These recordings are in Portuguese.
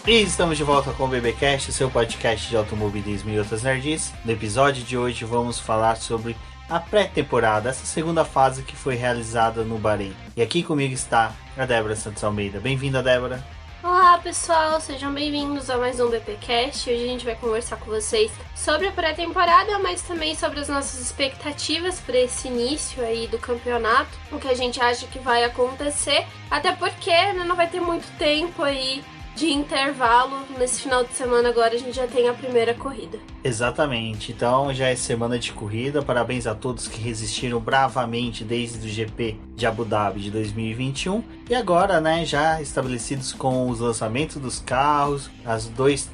E estamos de volta com o BBcast, seu podcast de automobilismo e outras nerds. No episódio de hoje vamos falar sobre a pré-temporada, essa segunda fase que foi realizada no Bahrein. E aqui comigo está a Débora Santos Almeida. Bem-vinda, Débora. Olá pessoal, sejam bem-vindos a mais um BBcast. Hoje a gente vai conversar com vocês sobre a pré-temporada, mas também sobre as nossas expectativas para esse início aí do campeonato, o que a gente acha que vai acontecer, até porque não vai ter muito tempo aí de intervalo. Nesse final de semana agora a gente já tem a primeira corrida. Exatamente, então já é semana de corrida. Parabéns a todos que resistiram bravamente desde o GP de Abu Dhabi de 2021. E agora, já estabelecidos com os lançamentos dos carros, os dois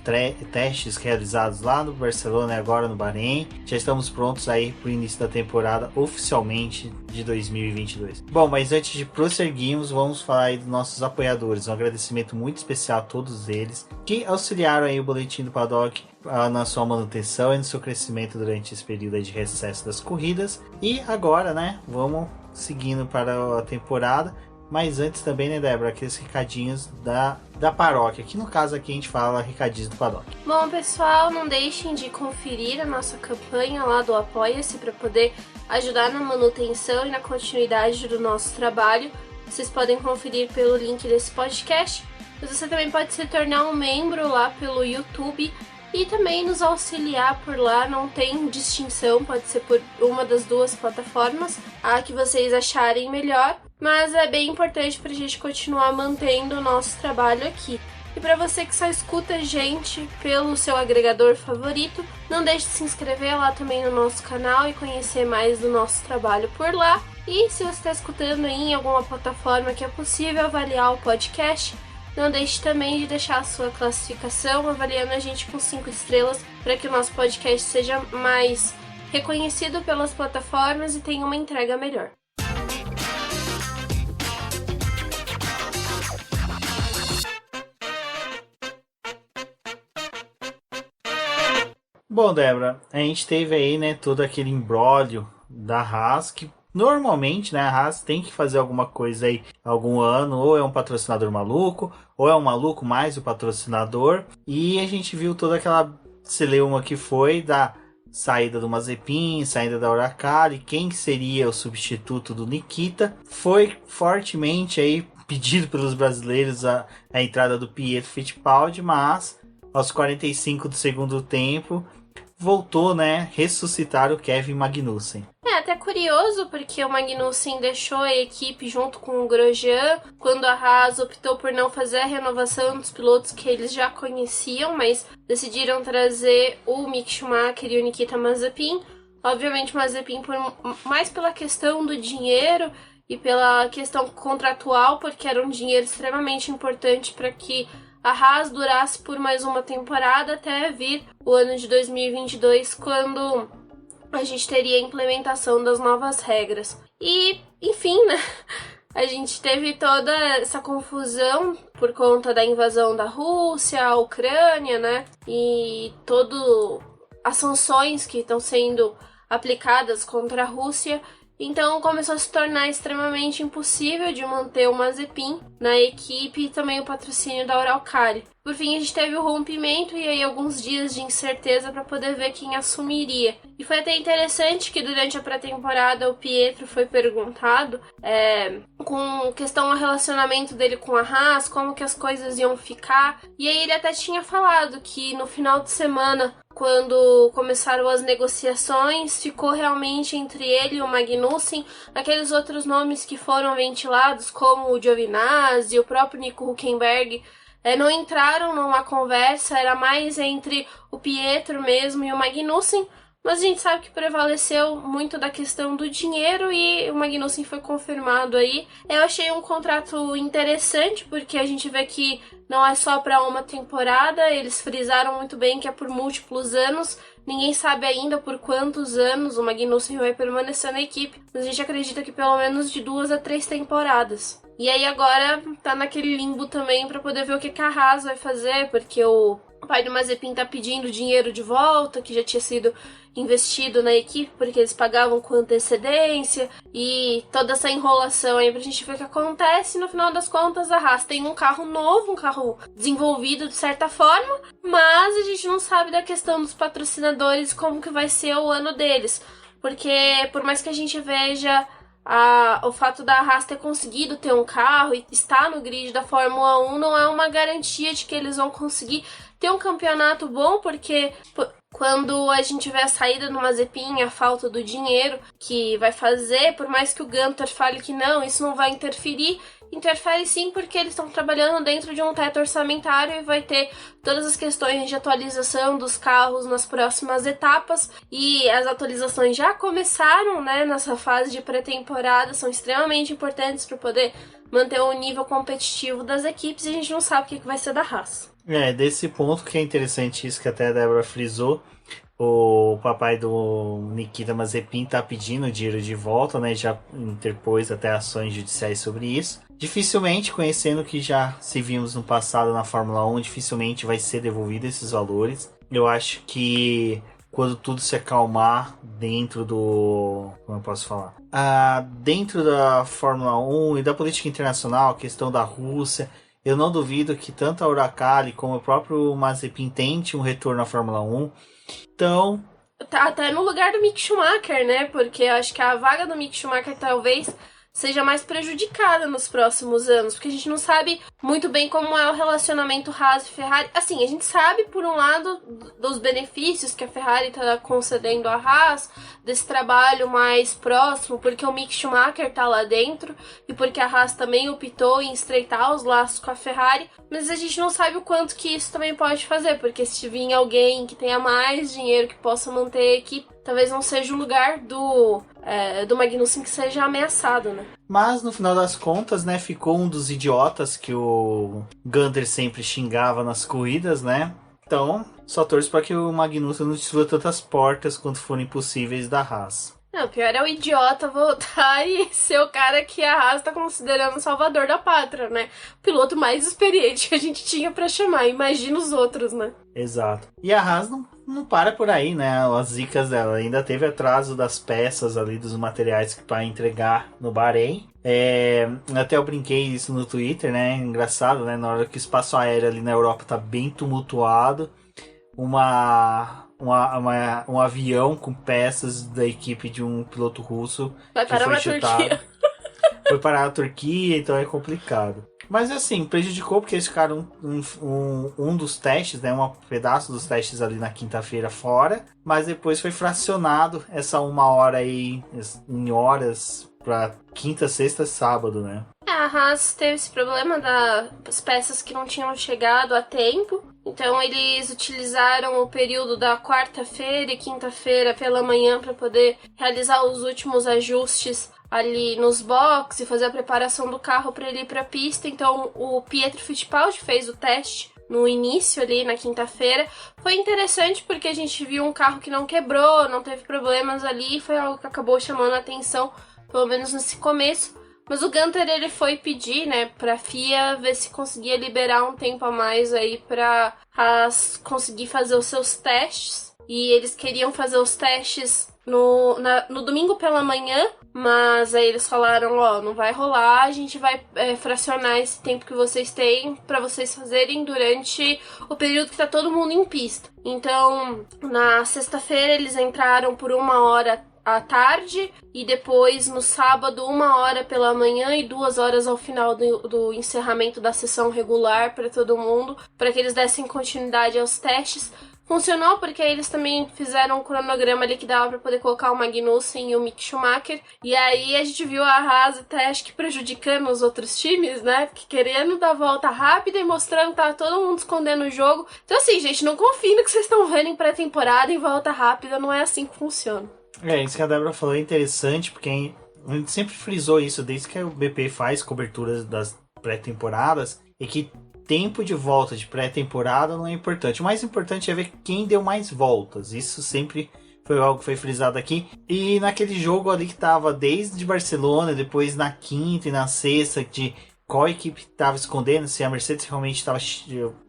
testes realizados lá no Barcelona e agora no Bahrein, já estamos prontos aí para o início da temporada oficialmente de 2022. Bom, mas antes de prosseguirmos, vamos falar aí dos nossos apoiadores. Um agradecimento muito especial a todos eles que auxiliaram aí o Boletim do Paddock na sua manutenção e no seu crescimento durante esse período de recesso das corridas. E agora, vamos seguindo para a temporada. Mas antes também, Débora, aqueles recadinhos da paróquia. Que no caso aqui a gente fala recadinhos do Paddock. Bom, pessoal, não deixem de conferir a nossa campanha lá do Apoia-se para poder ajudar na manutenção e na continuidade do nosso trabalho. Vocês podem conferir pelo link desse podcast. Mas você também pode se tornar um membro lá pelo YouTube e também nos auxiliar por lá. Não tem distinção, pode ser por uma das duas plataformas, a que vocês acharem melhor. Mas é bem importante para a gente continuar mantendo o nosso trabalho aqui. E para você que só escuta a gente pelo seu agregador favorito, não deixe de se inscrever lá também no nosso canal e conhecer mais do nosso trabalho por lá. E se você está escutando aí em alguma plataforma que é possível avaliar o podcast, não deixe também de deixar a sua classificação avaliando a gente com 5 estrelas para que o nosso podcast seja mais reconhecido pelas plataformas e tenha uma entrega melhor. Bom, Débora, a gente teve aí, todo aquele imbróglio da Haas, que normalmente, a Haas tem que fazer alguma coisa aí algum ano, ou é um patrocinador maluco, ou é um maluco mais o patrocinador, e a gente viu toda aquela celeuma que foi da saída do Mazepin, saída da Uralkali, quem seria o substituto do Nikita. Foi fortemente aí pedido pelos brasileiros a entrada do Pietro Fittipaldi, mas aos 45 do segundo tempo voltou, ressuscitar o Kevin Magnussen. É até curioso, porque o Magnussen deixou a equipe junto com o Grosjean, quando a Haas optou por não fazer a renovação dos pilotos que eles já conheciam, mas decidiram trazer o Mick Schumacher e o Nikita Mazepin. Obviamente o Mazepin mais pela questão do dinheiro e pela questão contratual, porque era um dinheiro extremamente importante para que a Haas durasse por mais uma temporada até vir o ano de 2022, quando a gente teria a implementação das novas regras. E, enfim, a gente teve toda essa confusão por conta da invasão da Rússia, a Ucrânia, e todas as sanções que estão sendo aplicadas contra a Rússia. Então começou a se tornar extremamente impossível de manter o Mazepin na equipe e também o patrocínio da Uralkali. Por fim, a gente teve o rompimento e aí alguns dias de incerteza para poder ver quem assumiria. E foi até interessante que durante a pré-temporada o Pietro foi perguntado com questão ao relacionamento dele com a Haas, como que as coisas iam ficar. E aí ele até tinha falado que no final de semana, quando começaram as negociações, ficou realmente entre ele e o Magnussen. Aqueles outros nomes que foram ventilados, como o Giovinazzi e o próprio Nico Hülkenberg, não entraram numa conversa, era mais entre o Pietro mesmo e o Magnussen. Mas a gente sabe que prevaleceu muito da questão do dinheiro e o Magnussen foi confirmado aí. Eu achei um contrato interessante, porque a gente vê que não é só para uma temporada, eles frisaram muito bem que é por múltiplos anos. Ninguém sabe ainda por quantos anos o Magnussen vai permanecer na equipe, mas a gente acredita que pelo menos de 2 a 3 temporadas. E aí agora tá naquele limbo também para poder ver o que a Haas vai fazer, porque o O pai do Mazepin tá pedindo dinheiro de volta, que já tinha sido investido na equipe, porque eles pagavam com antecedência, e toda essa enrolação aí pra gente ver o que acontece. No final das contas, a Haas tem um carro novo, um carro desenvolvido de certa forma, mas a gente não sabe da questão dos patrocinadores, como que vai ser o ano deles. Porque por mais que a gente veja o fato da Haas ter conseguido ter um carro e estar no grid da Fórmula 1 não é uma garantia de que eles vão conseguir ter um campeonato bom, porque quando a gente vê a saída do Mazepin, a falta do dinheiro que vai fazer, por mais que o Gunter fale que não, isso não vai interferir, interfere sim, porque eles estão trabalhando dentro de um teto orçamentário e vai ter todas as questões de atualização dos carros nas próximas etapas, e as atualizações já começaram, né, nessa fase de pré-temporada, são extremamente importantes para poder manter o nível competitivo das equipes, e a gente não sabe o que vai ser da Haas. Desse ponto que é interessante isso que até a Débora frisou, o papai do Nikita Mazepin tá pedindo o dinheiro de volta, né? Já interpôs até ações judiciais sobre isso. Dificilmente, conhecendo o que já se vimos no passado na Fórmula 1, dificilmente vai ser devolvido esses valores. Eu acho que quando tudo se acalmar dentro do... como eu posso falar? Dentro da Fórmula 1 e da política internacional, a questão da Rússia, eu não duvido que tanto a Uralkali como o próprio Mazepin tente um retorno à Fórmula 1. Então... tá até no lugar do Mick Schumacher, né? Porque eu acho que a vaga do Mick Schumacher talvez seja mais prejudicada nos próximos anos, porque a gente não sabe muito bem como é o relacionamento Haas e Ferrari. Assim, a gente sabe, por um lado, dos benefícios que a Ferrari está concedendo à Haas, desse trabalho mais próximo, porque o Mick Schumacher tá lá dentro, e porque a Haas também optou em estreitar os laços com a Ferrari, mas a gente não sabe o quanto que isso também pode fazer, porque se vir alguém que tenha mais dinheiro, que possa manter a equipe, talvez não seja o lugar do Magnussen que seja ameaçado, né? Mas no final das contas, né, ficou um dos idiotas que o Gunter sempre xingava nas corridas, né? Então, só torço para que o Magnussen não destrua tantas portas quanto forem possíveis da Haas. Não, o pior é o idiota voltar e ser o cara que a Haas tá considerando o salvador da pátria, né? O piloto mais experiente que a gente tinha pra chamar. Imagina os outros, né? Exato. E a Haas não para por aí, né? As zicas dela. Ainda teve atraso das peças ali, dos materiais para entregar no Bahrein. Até eu brinquei isso no Twitter, né? Engraçado, né? Na hora que o espaço aéreo ali na Europa tá bem tumultuado. Um avião com peças da equipe de um piloto russo vai parar na Turquia. Foi parar na Turquia, então é complicado. Mas assim, prejudicou porque eles ficaram um dos testes, né? Um pedaço dos testes ali na quinta-feira fora. Mas depois foi fracionado essa 1 hora aí em horas pra quinta, sexta, sábado, né? A Haas teve esse problema das peças que não tinham chegado a tempo. Então eles utilizaram o período da quarta-feira e quinta-feira pela manhã para poder realizar os últimos ajustes ali nos boxes e fazer a preparação do carro para ele ir para a pista. Então o Pietro Fittipaldi fez o teste no início ali na quinta-feira. Foi interessante porque a gente viu um carro que não quebrou, não teve problemas ali, foi algo que acabou chamando a atenção, pelo menos nesse começo. Mas o Gunter, ele foi pedir, né, pra FIA ver se conseguia liberar um tempo a mais aí pra conseguir fazer os seus testes. E eles queriam fazer os testes no domingo pela manhã, mas aí eles falaram, não vai rolar, a gente vai fracionar esse tempo que vocês têm pra vocês fazerem durante o período que tá todo mundo em pista. Então, na sexta-feira eles entraram por 1 hora à tarde, e depois no sábado 1 hora pela manhã e 2 horas ao final do encerramento da sessão regular para todo mundo, para que eles dessem continuidade aos testes. Funcionou porque eles também fizeram um cronograma ali que dava para poder colocar o Magnussen e o Mick Schumacher, e aí a gente viu a Haas até acho que prejudicando os outros times, né, porque querendo dar volta rápida e mostrando que tava todo mundo escondendo o jogo. Então assim, gente, não confiem no que vocês estão vendo em pré-temporada, em volta rápida, não é assim que funciona. Isso que a Débora falou é interessante, porque a gente sempre frisou isso desde que o BP faz coberturas das pré-temporadas, e que tempo de volta de pré-temporada não é importante. O mais importante é ver quem deu mais voltas. Isso sempre foi algo que foi frisado aqui. E naquele jogo ali que tava desde Barcelona, depois na quinta e na sexta, de qual equipe estava escondendo, se a Mercedes realmente estava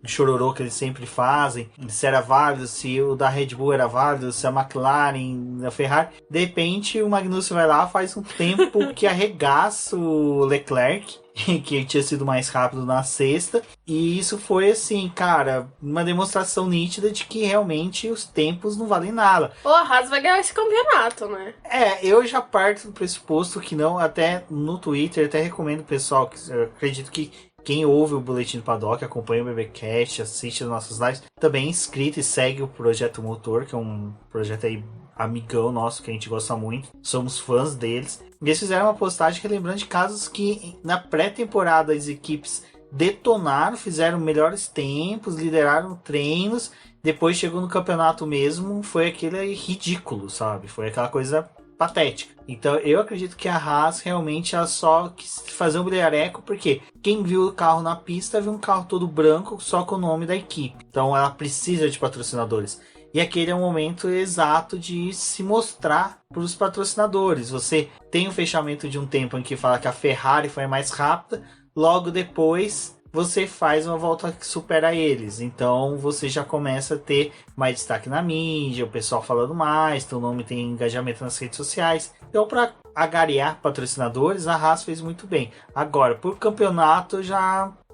chororô que eles sempre fazem, se era válido, se o da Red Bull era válido, se a McLaren, a Ferrari. De repente o Magnussen vai lá, faz um tempo que arregaça o Leclerc, que tinha sido mais rápido na sexta, e isso foi assim, cara, uma demonstração nítida de que realmente os tempos não valem nada. O Haas vai ganhar esse campeonato, né? Eu já parto do pressuposto que não, até no Twitter, até recomendo o pessoal, que eu acredito que quem ouve o Boletim do Paddock, acompanha o BBcast, assiste as nossas lives, também é inscrito e segue o Projeto Motor, que é um projeto aí amigão nosso, que a gente gosta muito, somos fãs deles. E eles fizeram uma postagem relembrando de casos que na pré-temporada as equipes detonaram, fizeram melhores tempos, lideraram treinos, depois chegou no campeonato mesmo, foi aquele ridículo, sabe? Foi aquela coisa patética. Então eu acredito que a Haas realmente ela só quis fazer um brilhareco, porque quem viu o carro na pista viu um carro todo branco só com o nome da equipe. Então ela precisa de patrocinadores. E aquele é o momento exato de se mostrar para os patrocinadores. Você tem o fechamento de um tempo em que fala que a Ferrari foi mais rápida, logo depois você faz uma volta que supera eles. Então você já começa a ter mais destaque na mídia, o pessoal falando mais, teu nome tem engajamento nas redes sociais. Então, para agariar patrocinadores, a Haas fez muito bem. Agora, por campeonato,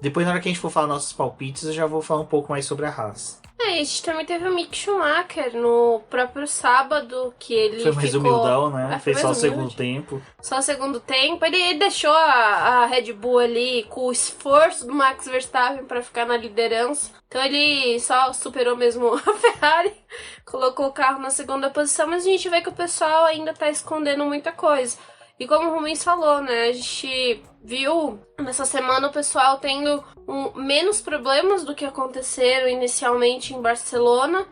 depois na hora que a gente for falar nossos palpites, eu já vou falar um pouco mais sobre a Haas. E a gente também teve o Mick Schumacher no próprio sábado, que ele foi mais humildão, né? Fez só o humilde. segundo tempo. Só o segundo tempo. Ele deixou a Red Bull ali com o esforço do Max Verstappen para ficar na liderança. Então ele só superou mesmo a Ferrari, colocou o carro na segunda posição, mas a gente vê que o pessoal ainda tá escondendo muita coisa. E como o Rubens falou, né, a gente viu nessa semana o pessoal tendo menos problemas do que aconteceram inicialmente em Barcelona.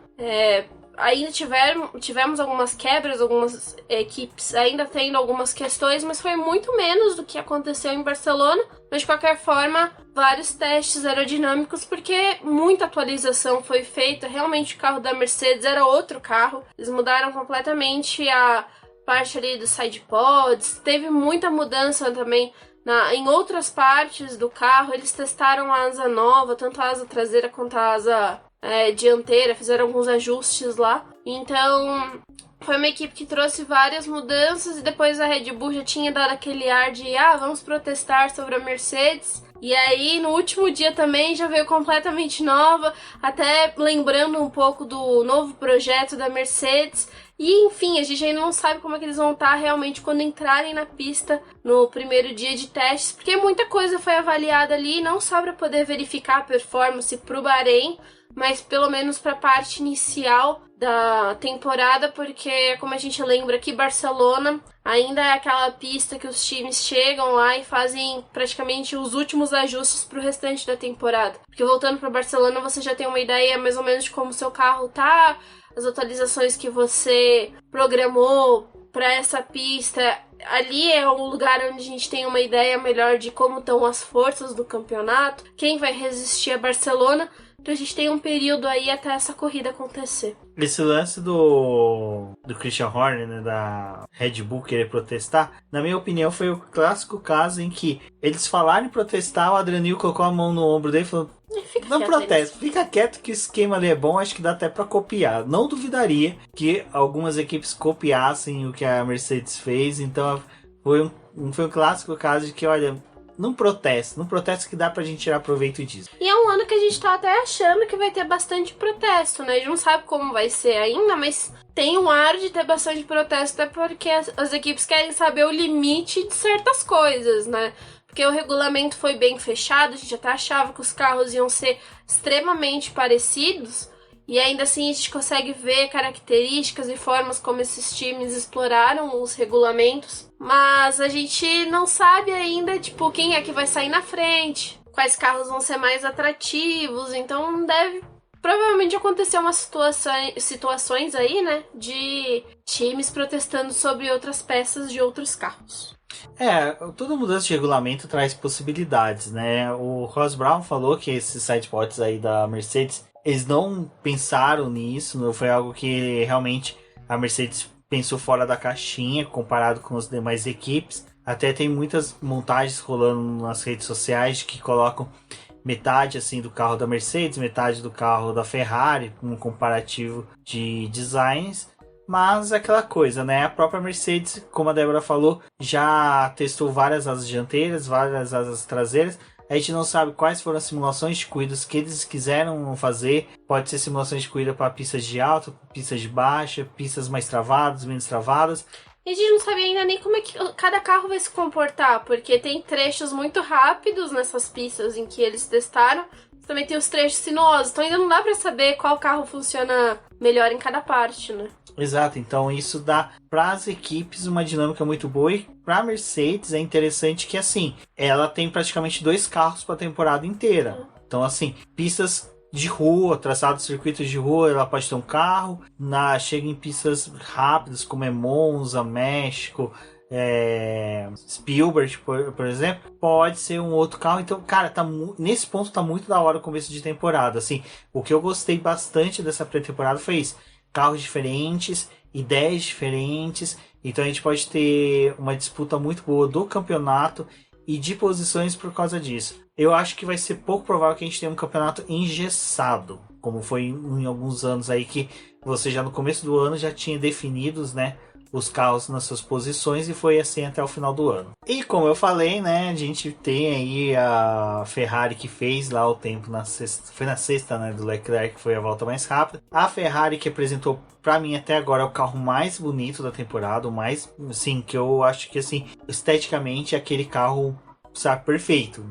Ainda tivemos algumas quebras, algumas equipes ainda tendo algumas questões, mas foi muito menos do que aconteceu em Barcelona. Mas de qualquer forma, vários testes aerodinâmicos, porque muita atualização foi feita. Realmente o carro da Mercedes era outro carro. Eles mudaram completamente a parte ali dos sidepods, teve muita mudança também em outras partes do carro. Eles testaram a asa nova, tanto a asa traseira quanto a asa dianteira, fizeram alguns ajustes lá. Então foi uma equipe que trouxe várias mudanças, e depois a Red Bull já tinha dado aquele ar de vamos protestar sobre a Mercedes. E aí, no último dia também, já veio completamente nova, até lembrando um pouco do novo projeto da Mercedes. E, enfim, a gente ainda não sabe como é que eles vão estar realmente quando entrarem na pista no primeiro dia de testes, porque muita coisa foi avaliada ali, não só para poder verificar a performance para o Bahrein, mas pelo menos para a parte inicial da temporada, porque, como a gente lembra aqui, Barcelona ainda é aquela pista que os times chegam lá e fazem praticamente os últimos ajustes para o restante da temporada. Porque voltando para Barcelona, você já tem uma ideia mais ou menos de como o seu carro tá, as atualizações que você programou para essa pista. Ali é um lugar onde a gente tem uma ideia melhor de como estão as forças do campeonato, quem vai resistir a Barcelona. Então a gente tem um período aí até essa corrida acontecer. Esse lance do Christian Horner, né, da Red Bull querer protestar, na minha opinião foi o clássico caso em que eles falaram em protestar, o Adriano colocou a mão no ombro dele e falou: não protesta, fica quieto que o esquema ali é bom, acho que dá até pra copiar. Não duvidaria que algumas equipes copiassem o que a Mercedes fez, então foi um clássico caso de que, olha, não protesta que dá pra gente tirar proveito disso. E é um ano que a gente tá até achando que vai ter bastante protesto, né? A gente não sabe como vai ser ainda, mas tem um ar de ter bastante protesto, até porque as equipes querem saber o limite de certas coisas, né? Porque o regulamento foi bem fechado, a gente até achava que os carros iam ser extremamente parecidos, e ainda assim a gente consegue ver características e formas como esses times exploraram os regulamentos, mas a gente não sabe ainda, tipo, quem é que vai sair na frente, quais carros vão ser mais atrativos. Então deve provavelmente acontecer umas situações aí, né, de times protestando sobre outras peças de outros carros. Toda mudança de regulamento traz possibilidades, né? O Ross Brown falou que esses sidepods aí da Mercedes, eles não pensaram nisso, não foi algo que realmente a Mercedes pensou fora da caixinha comparado com as demais equipes. Até tem muitas montagens rolando nas redes sociais que colocam metade assim do carro da Mercedes, metade do carro da Ferrari, um comparativo de designs. Mas é aquela coisa, né? A própria Mercedes, como a Débora falou, já testou várias asas dianteiras, várias asas traseiras. A gente não sabe quais foram as simulações de corridas que eles quiseram fazer. Pode ser simulações de corrida para pistas de alta, pistas de baixa, pistas mais travadas, menos travadas. E a gente não sabe ainda nem como é que cada carro vai se comportar, porque tem trechos muito rápidos nessas pistas em que eles testaram. Também tem os trechos sinuosos, então ainda não dá pra saber qual carro funciona melhor em cada parte, né? Exato, então isso dá para as equipes uma dinâmica muito boa, e para a Mercedes é interessante que assim, ela tem praticamente 2 carros para a temporada inteira. Então assim, pistas de rua, traçados circuitos de rua, ela pode ter um carro, chega em pistas rápidas como é Monza, México, Spielberg, por exemplo, pode ser um outro carro. Então, cara, nesse ponto tá muito da hora o começo de temporada. Assim, o que eu gostei bastante dessa pré-temporada foi isso: carros diferentes, ideias diferentes. Então a gente pode ter uma disputa muito boa do campeonato e de posições por causa disso. Eu acho que vai ser pouco provável que a gente tenha um campeonato engessado, como foi em alguns anos aí, que você já no começo do ano já tinha definidos, né, os carros nas suas posições, e foi assim até o final do ano. E como eu falei, né, a gente tem aí a Ferrari que fez lá o tempo na sexta, foi na sexta, né, do Leclerc, que foi a volta mais rápida. A Ferrari que apresentou para mim até agora é o carro mais bonito da temporada, o mais, assim, que eu acho que assim, esteticamente é aquele carro, sabe, perfeito.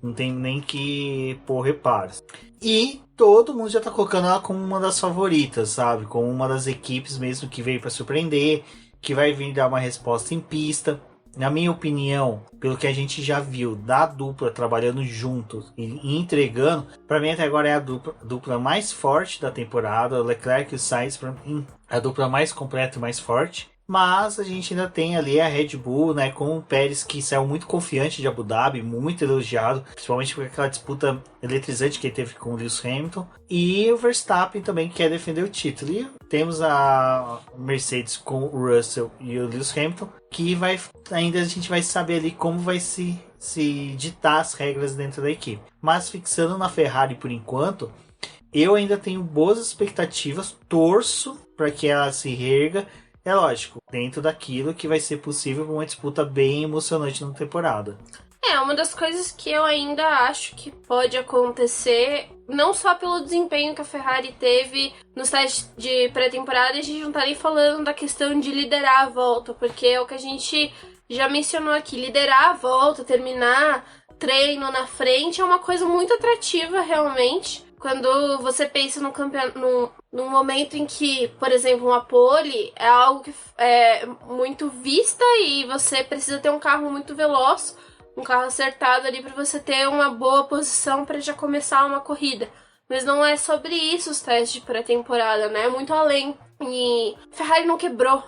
Não tem nem que pôr reparos. E todo mundo já tá colocando ela como uma das favoritas, sabe? Como uma das equipes mesmo que veio para surpreender, que vai vir dar uma resposta em pista. Na minha opinião, pelo que a gente já viu da dupla trabalhando juntos e entregando, para mim até agora é a dupla mais forte da temporada. O Leclerc e o Sainz, para mim, é a dupla mais completa e mais forte. Mas a gente ainda tem ali a Red Bull, né, com o Pérez, que saiu muito confiante de Abu Dhabi, muito elogiado, principalmente por aquela disputa eletrizante que ele teve com o Lewis Hamilton. E o Verstappen também quer defender o título. E temos a Mercedes com o Russell e o Lewis Hamilton, que ainda a gente vai saber ali como vai se ditar as regras dentro da equipe. Mas fixando na Ferrari por enquanto, eu ainda tenho boas expectativas, torço para que ela se reerga. É lógico, dentro daquilo que vai ser possível para uma disputa bem emocionante na temporada. Uma das coisas que eu ainda acho que pode acontecer, não só pelo desempenho que a Ferrari teve nos testes de pré-temporada, a gente não tá nem falando da questão de liderar a volta, porque é o que a gente já mencionou aqui, liderar a volta, terminar treino na frente é uma coisa muito atrativa realmente. Quando você pensa num momento em que, por exemplo, uma pole é algo que é muito vista e você precisa ter um carro muito veloz, um carro acertado ali para você ter uma boa posição para já começar uma corrida. Mas não é sobre isso os testes de pré-temporada, né? É muito além. E Ferrari não quebrou.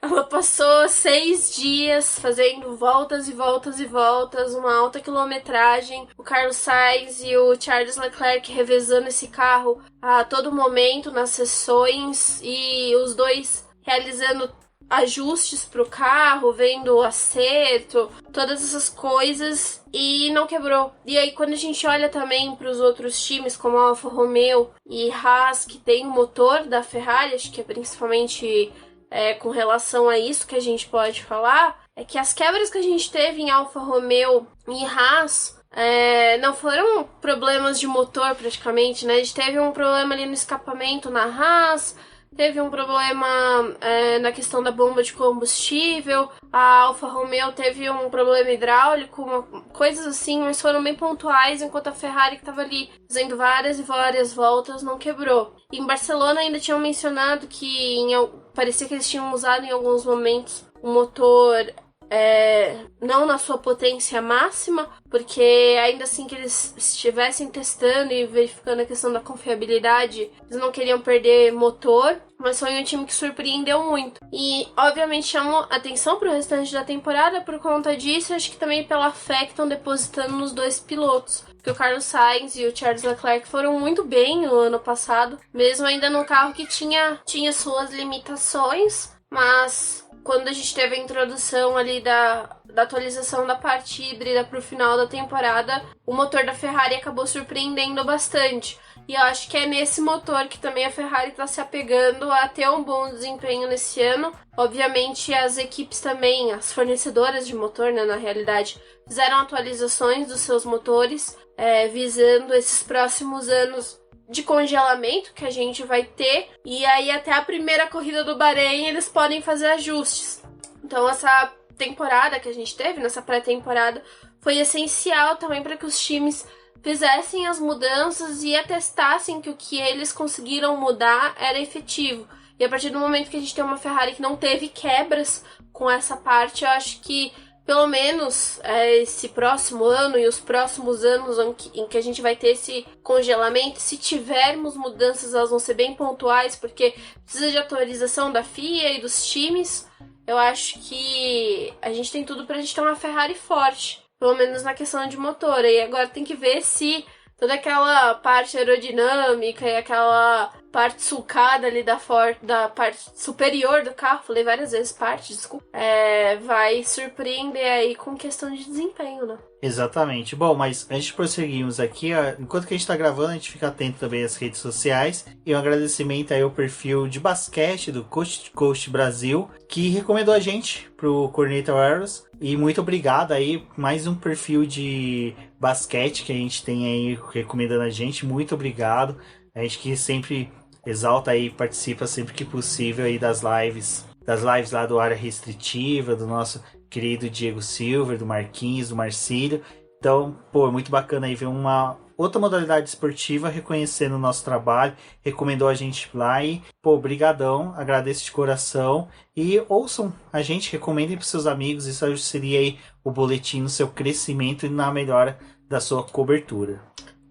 Ela passou 6 dias fazendo voltas e voltas e voltas, uma alta quilometragem. O Carlos Sainz e o Charles Leclerc revezando esse carro a todo momento nas sessões, e os dois realizando ajustes pro carro, vendo o acerto, todas essas coisas, e não quebrou. E aí quando a gente olha também para os outros times como a Alfa Romeo e Haas, que tem o motor da Ferrari, acho que é principalmente com relação a isso que a gente pode falar, é que as quebras que a gente teve em Alfa Romeo e Haas não foram problemas de motor praticamente, né? A gente teve um problema ali no escapamento na Haas, teve um problema na questão da bomba de combustível, a Alfa Romeo teve um problema hidráulico, coisas assim, mas foram bem pontuais, enquanto a Ferrari, que estava ali fazendo várias e várias voltas, não quebrou. E em Barcelona ainda tinham mencionado que parecia que eles tinham usado em alguns momentos um motor não na sua potência máxima, porque ainda assim que eles estivessem testando e verificando a questão da confiabilidade, eles não queriam perder motor, mas foi um time que surpreendeu muito. E obviamente chamou atenção para o restante da temporada por conta disso, acho que também pela fé que estão depositando nos dois pilotos, porque o Carlos Sainz e o Charles Leclerc foram muito bem no ano passado, mesmo ainda num carro que tinha suas limitações, mas quando a gente teve a introdução ali da atualização da parte híbrida pro final da temporada, o motor da Ferrari acabou surpreendendo bastante. E eu acho que é nesse motor que também a Ferrari está se apegando a ter um bom desempenho nesse ano. Obviamente as equipes também, as fornecedoras de motor, né, na realidade, fizeram atualizações dos seus motores, visando esses próximos anos de congelamento que a gente vai ter. E aí até a primeira corrida do Bahrein eles podem fazer ajustes. Então essa temporada que a gente teve, nessa pré-temporada, foi essencial também para que os times fizessem as mudanças e atestassem que o que eles conseguiram mudar era efetivo. E a partir do momento que a gente tem uma Ferrari que não teve quebras com essa parte, eu acho que pelo menos esse próximo ano e os próximos anos em que a gente vai ter esse congelamento, se tivermos mudanças, elas vão ser bem pontuais, porque precisa de atualização da FIA e dos times. Eu acho que a gente tem tudo pra gente ter uma Ferrari forte, pelo menos na questão de motor. E agora tem que ver se toda aquela parte aerodinâmica e aquela parte sulcada ali da parte superior do carro, falei várias vezes parte, desculpa, vai surpreender aí com questão de desempenho, né? Exatamente. Bom, mas antes de prosseguirmos aqui, enquanto que a gente tá gravando, a gente fica atento também às redes sociais. E um agradecimento aí ao perfil de basquete do Coast to Coast Brasil, que recomendou a gente pro Corneta Wireless. E muito obrigado aí, mais um perfil de basquete que a gente tem aí recomendando a gente. Muito obrigado. A gente que sempre exalta aí, participa sempre que possível aí das lives lá do Área Restritiva, do nosso querido Diego Silver, do Marquinhos, do Marcílio. Então, pô, muito bacana aí ver uma outra modalidade esportiva reconhecendo o nosso trabalho, recomendou a gente lá e, pô, brigadão, agradeço de coração. E ouçam a gente, recomendem para seus amigos, isso auxilia aí o boletim no seu crescimento e na melhora da sua cobertura.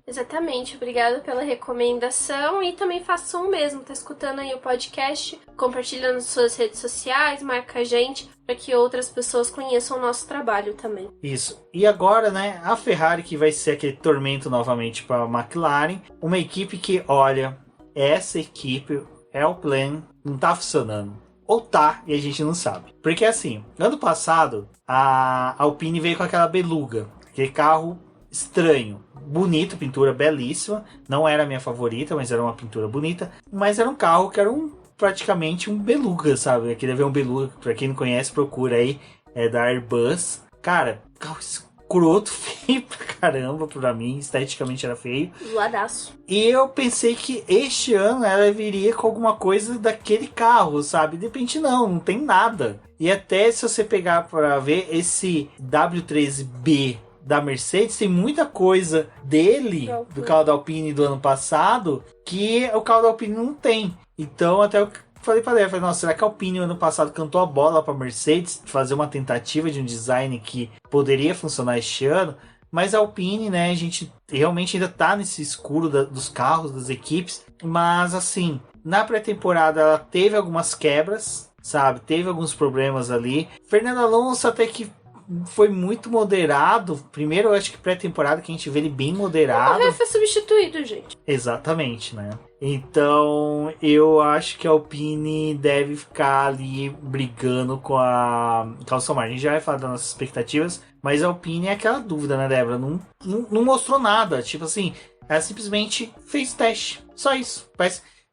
Exatamente, obrigada pela recomendação e também façam o mesmo, tá escutando aí o podcast, compartilha nas suas redes sociais, marca a gente para que outras pessoas conheçam o nosso trabalho também. Isso, e agora, né, a Ferrari que vai ser aquele tormento novamente para a McLaren, uma equipe que, olha, essa equipe é o plano, não tá funcionando. Ou tá, e a gente não sabe. Porque assim, ano passado, a Alpine veio com aquela beluga, aquele carro estranho, bonito, pintura belíssima, não era a minha favorita, mas era uma pintura bonita, mas era um carro que era praticamente um beluga, sabe? Eu queria ver um beluga, pra quem não conhece, procura aí, é da Airbus. Cara, carro escroto, feio pra caramba, pra mim, esteticamente era feio. Zoadaço. E eu pensei que este ano ela viria com alguma coisa daquele carro, sabe? De repente não tem nada. E até se você pegar pra ver esse W13B da Mercedes, tem muita coisa dele, do carro da Alpine do ano passado, que o carro da Alpine não tem. Então até eu falei pra ela, nossa, será que a Alpine ano passado cantou a bola pra Mercedes fazer uma tentativa de um design que poderia funcionar este ano? Mas a Alpine, né, a gente realmente ainda tá nesse escuro dos carros, das equipes, mas assim, na pré-temporada ela teve algumas quebras, sabe, teve alguns problemas ali. Fernando Alonso até que foi muito moderado. Primeiro, eu acho que pré-temporada que a gente vê ele bem moderado. O foi substituído, gente. Exatamente, né? Então, eu acho que a Alpine deve ficar ali brigando com a Aston Martin. A gente já vai falar das nossas expectativas, mas a Alpine é aquela dúvida, né, Débora? Não mostrou nada. Tipo assim, ela simplesmente fez teste. Só isso.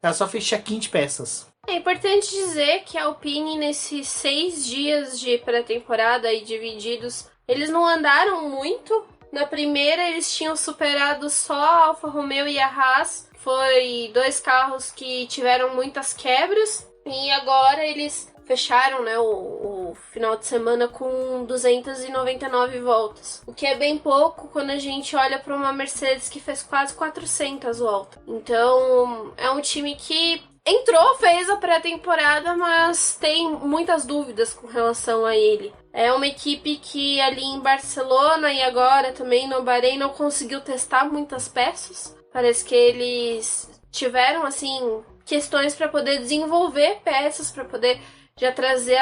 Ela só fez check-in de peças. É importante dizer que a Alpine, nesses 6 dias de pré-temporada aí divididos, eles não andaram muito. Na primeira, eles tinham superado só a Alfa Romeo e a Haas. Foi 2 carros que tiveram muitas quebras. E agora eles fecharam, né, o final de semana com 299 voltas. O que é bem pouco quando a gente olha para uma Mercedes que fez quase 400 voltas. Então, é um time que entrou, fez a pré-temporada, mas tem muitas dúvidas com relação a ele. É uma equipe que ali em Barcelona e agora também no Bahrein não conseguiu testar muitas peças. Parece que eles tiveram, assim, questões para poder desenvolver peças, para poder já trazer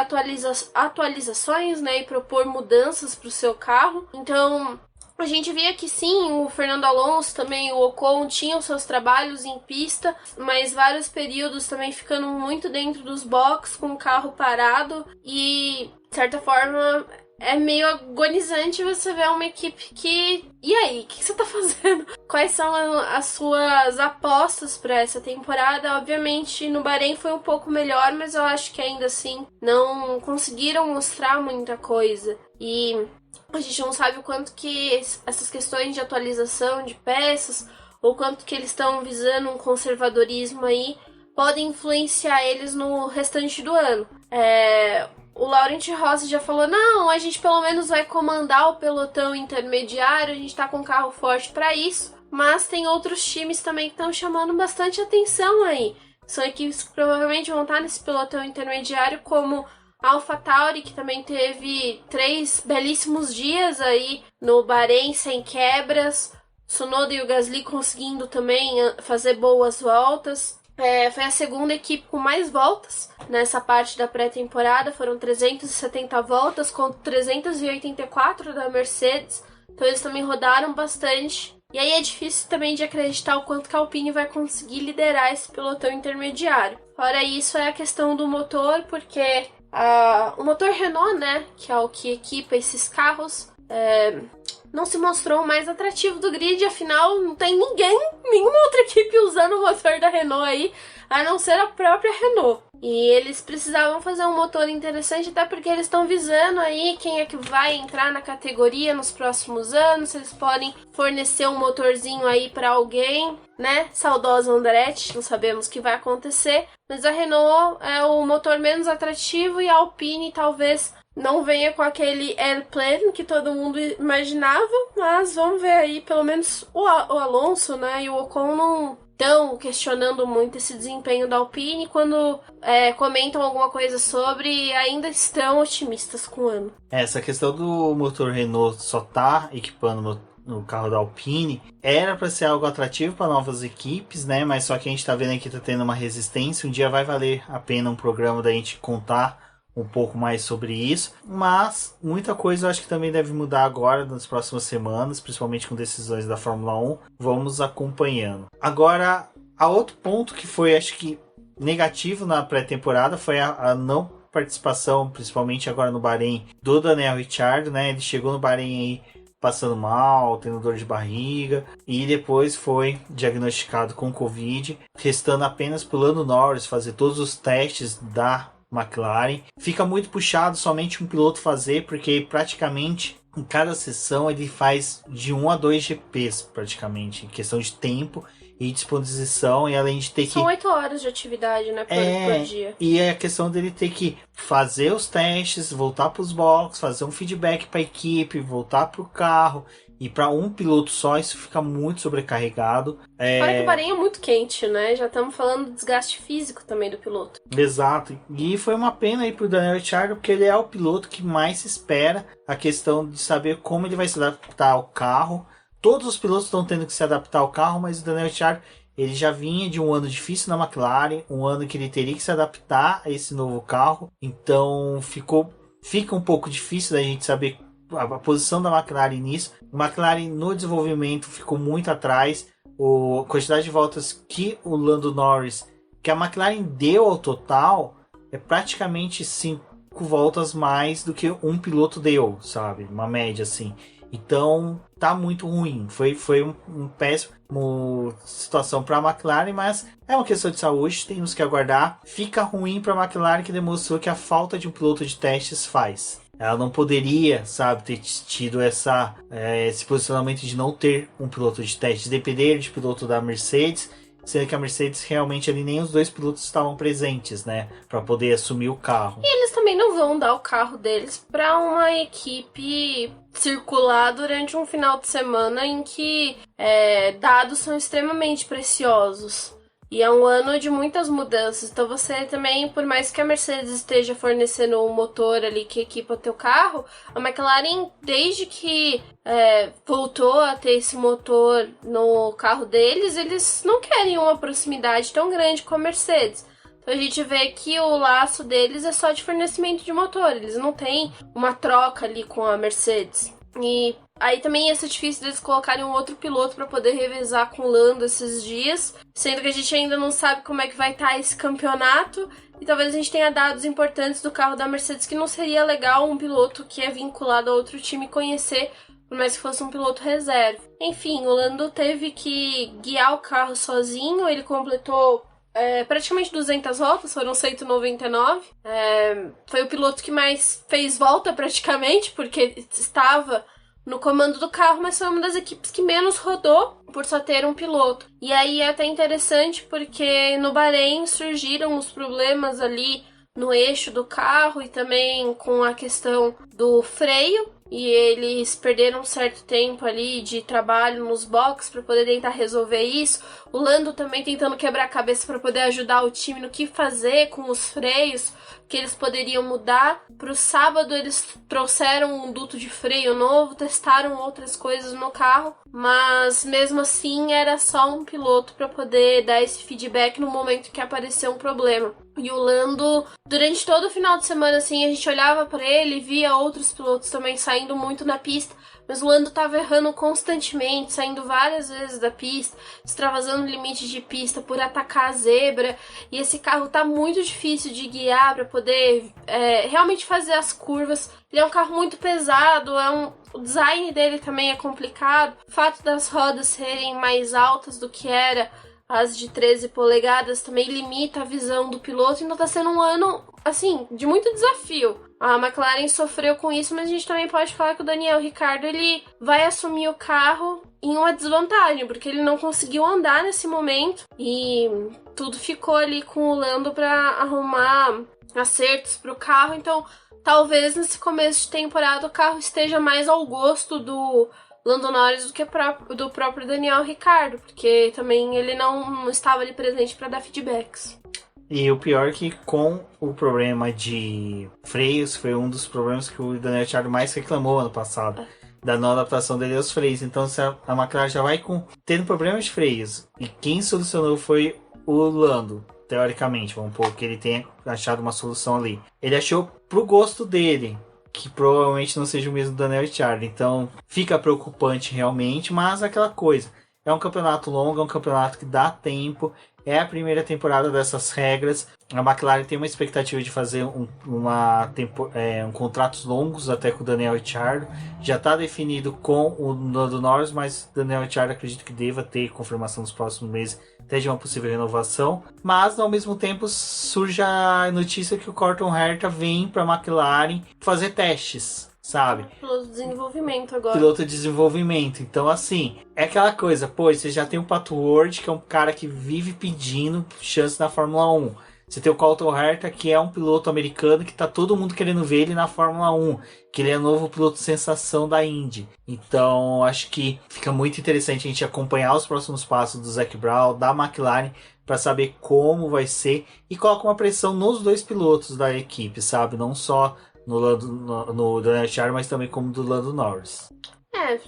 atualizações, né, e propor mudanças para o seu carro. Então, a gente via que sim, o Fernando Alonso também, o Ocon tinham seus trabalhos em pista, mas vários períodos também ficando muito dentro dos boxes com o carro parado e, de certa forma, é meio agonizante você ver uma equipe que... E aí, o que você tá fazendo? Quais são as suas apostas para essa temporada? Obviamente, no Bahrein foi um pouco melhor, mas eu acho que ainda assim não conseguiram mostrar muita coisa. E a gente não sabe o quanto que essas questões de atualização de peças, ou quanto que eles estão visando um conservadorismo aí, podem influenciar eles no restante do ano. O Laurent Rossi já falou, não, a gente pelo menos vai comandar o pelotão intermediário, a gente tá com um carro forte para isso, mas tem outros times também que estão chamando bastante atenção aí. São equipes que provavelmente vão estar nesse pelotão intermediário, como a AlphaTauri, que também teve 3 belíssimos dias aí no Bahrein sem quebras, Tsunoda e o Gasly conseguindo também fazer boas voltas. Foi a segunda equipe com mais voltas nessa parte da pré-temporada, foram 370 voltas contra 384 da Mercedes, então eles também rodaram bastante. E aí é difícil também de acreditar o quanto que a Alpine vai conseguir liderar esse pelotão intermediário. Fora isso é a questão do motor, porque o motor Renault, né, que é o que equipa esses carros, não se mostrou o mais atrativo do grid, afinal não tem nenhuma outra equipe usando o motor da Renault aí, a não ser a própria Renault. E eles precisavam fazer um motor interessante, até porque eles estão visando aí quem é que vai entrar na categoria nos próximos anos, eles podem fornecer um motorzinho aí para alguém, né? Saudosa Andretti, não sabemos o que vai acontecer, mas a Renault é o motor menos atrativo e a Alpine talvez não venha com aquele airplane que todo mundo imaginava, mas vamos ver aí, pelo menos o Alonso, né, e o Ocon não estão questionando muito esse desempenho da Alpine, quando comentam alguma coisa sobre, ainda estão otimistas com o ano. Essa questão do motor Renault só tá equipando no carro da Alpine era para ser algo atrativo para novas equipes, né, mas só que a gente tá vendo aqui que tá tendo uma resistência, um dia vai valer a pena um programa da gente contar um pouco mais sobre isso, mas muita coisa eu acho que também deve mudar agora nas próximas semanas, principalmente com decisões da Fórmula 1, vamos acompanhando. Agora, a outro ponto que foi, acho que, negativo na pré-temporada foi a não participação, principalmente agora no Bahrein, do Daniel Ricciardo, né, ele chegou no Bahrein aí passando mal, tendo dor de barriga, e depois foi diagnosticado com Covid, restando apenas pro Lando Norris fazer todos os testes da McLaren. Fica muito puxado somente um piloto fazer, porque praticamente em cada sessão ele faz de 1 a 2 GPs praticamente, em questão de tempo e disposição, e além de ter São 8 horas de atividade, né, por dia. E é a questão dele ter que fazer os testes, voltar para os boxes, fazer um feedback para a equipe, voltar para o carro. E para um piloto só, isso fica muito sobrecarregado. Fora que o Bahrein é muito quente, né? Já estamos falando do desgaste físico também do piloto. Exato. E foi uma pena aí pro Daniel Ricciardo, porque ele é o piloto que mais se espera a questão de saber como ele vai se adaptar ao carro. Todos os pilotos estão tendo que se adaptar ao carro, mas o Daniel Ricciardo, ele já vinha de um ano difícil na McLaren, um ano que ele teria que se adaptar a esse novo carro. Então fica um pouco difícil da gente saber a posição da McLaren nisso. A McLaren no desenvolvimento ficou muito atrás. A quantidade de voltas que o Lando Norris, que a McLaren deu ao total, é praticamente 5 voltas mais do que um piloto deu, sabe? Uma média assim. Então tá muito ruim. Foi um péssimo situação para a McLaren, mas é uma questão de saúde, temos que aguardar. Fica ruim para a McLaren, que demonstrou que a falta de um piloto de testes faz. Ela não poderia, sabe, ter tido esse posicionamento de não ter um piloto de testes, depender de piloto da Mercedes, sendo que a Mercedes realmente ali nem os dois pilotos estavam presentes, né, para poder assumir o carro. E eles também não vão dar o carro deles para uma equipe circular durante um final de semana em que dados são extremamente preciosos. E é um ano de muitas mudanças. Então você também, por mais que a Mercedes esteja fornecendo um motor ali que equipa teu carro, a McLaren, desde que voltou a ter esse motor no carro deles, eles não querem uma proximidade tão grande com a Mercedes. Então a gente vê que o laço deles é só de fornecimento de motor. Eles não têm uma troca ali com a Mercedes. E aí também ia ser difícil deles colocarem um outro piloto para poder revezar com o Lando esses dias, sendo que a gente ainda não sabe como é que vai estar esse campeonato. E talvez a gente tenha dados importantes do carro da Mercedes que não seria legal um piloto que é vinculado a outro time conhecer, por mais que fosse um piloto reserva. Enfim, o Lando teve que guiar o carro sozinho, ele completou praticamente 200 voltas, foram 199. Foi o piloto que mais fez volta praticamente, porque estava no comando do carro, mas foi uma das equipes que menos rodou por só ter um piloto. E aí é até interessante porque no Bahrein surgiram os problemas ali no eixo do carro e também com a questão do freio. E eles perderam um certo tempo ali de trabalho nos boxes para poder tentar resolver isso. O Lando também tentando quebrar a cabeça para poder ajudar o time no que fazer com os freios, que eles poderiam mudar. Para o sábado eles trouxeram um duto de freio novo, testaram outras coisas no carro, mas mesmo assim era só um piloto para poder dar esse feedback no momento que apareceu um problema. E o Lando, durante todo o final de semana, assim, a gente olhava para ele e via outros pilotos também saindo muito na pista, mas o Lando tava errando constantemente, saindo várias vezes da pista, extravasando o limite de pista por atacar a zebra, e esse carro tá muito difícil de guiar para poder realmente fazer as curvas. Ele é um carro muito pesado, o design dele também é complicado, o fato das rodas serem mais altas do que era as de 13 polegadas também limita a visão do piloto, então tá sendo um ano, assim, de muito desafio. A McLaren sofreu com isso, mas a gente também pode falar que o Daniel Ricciardo, ele vai assumir o carro em uma desvantagem, porque ele não conseguiu andar nesse momento e tudo ficou ali com o Lando para arrumar acertos pro carro, então talvez nesse começo de temporada o carro esteja mais ao gosto do Lando Norris do que do próprio Daniel Ricciardo, porque também ele não estava ali presente para dar feedbacks. E o pior é que com o problema de freios, foi um dos problemas que o Daniel Ricciardo mais reclamou ano passado, da não adaptação dele aos freios. Então se a McLaren já vai tendo problemas de freios, e quem solucionou foi o Lando, teoricamente, vamos supor que ele tenha achado uma solução ali. Ele achou pro gosto dele, que provavelmente não seja o mesmo do Daniel Ricciardo. Então fica preocupante realmente, mas aquela coisa, é um campeonato longo, é um campeonato que dá tempo, é a primeira temporada dessas regras. A McLaren tem uma expectativa de fazer contratos longos até com o Daniel Ricciardo. Já está definido com o Lando Norris, mas o Daniel Ricciardo acredito que deva ter confirmação nos próximos meses até de uma possível renovação. Mas ao mesmo tempo surge a notícia que o Colton Herta vem para a McLaren fazer testes, sabe? Piloto de desenvolvimento agora. Piloto de desenvolvimento. Então, assim, é aquela coisa, pô, você já tem o Pato Ward, que é um cara que vive pedindo chance na Fórmula 1. Você tem o Colton Herta, que é um piloto americano que tá todo mundo querendo ver ele na Fórmula 1, que ele é o novo piloto sensação da Indy. Então, acho que fica muito interessante a gente acompanhar os próximos passos do Zac Brown, da McLaren, para saber como vai ser, e coloca uma pressão nos dois pilotos da equipe, sabe? Não só no Daniel Ricciardo, mas também como do Lando Norris.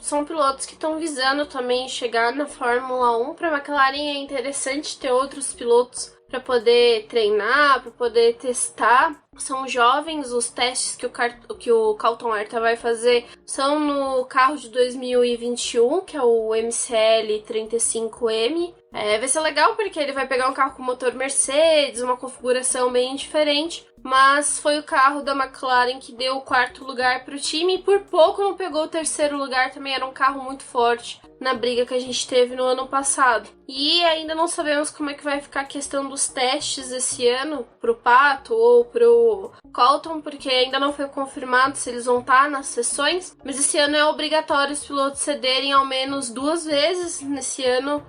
São pilotos que estão visando também chegar na Fórmula 1. Para a McLaren é interessante ter outros pilotos para poder treinar, para poder testar. São jovens, os testes que o Colton Herta vai fazer são no carro de 2021, que é o MCL 35M. Vai ser legal porque ele vai pegar um carro com motor Mercedes, uma configuração bem diferente, mas foi o carro da McLaren que deu o 4º lugar para o time e por pouco não pegou o 3º lugar, também era um carro muito forte na briga que a gente teve no ano passado. E ainda não sabemos como é que vai ficar a questão dos testes esse ano pro Pato ou pro Colton, porque ainda não foi confirmado se eles vão estar nas sessões, mas esse ano é obrigatório os pilotos cederem ao menos 2 vezes nesse ano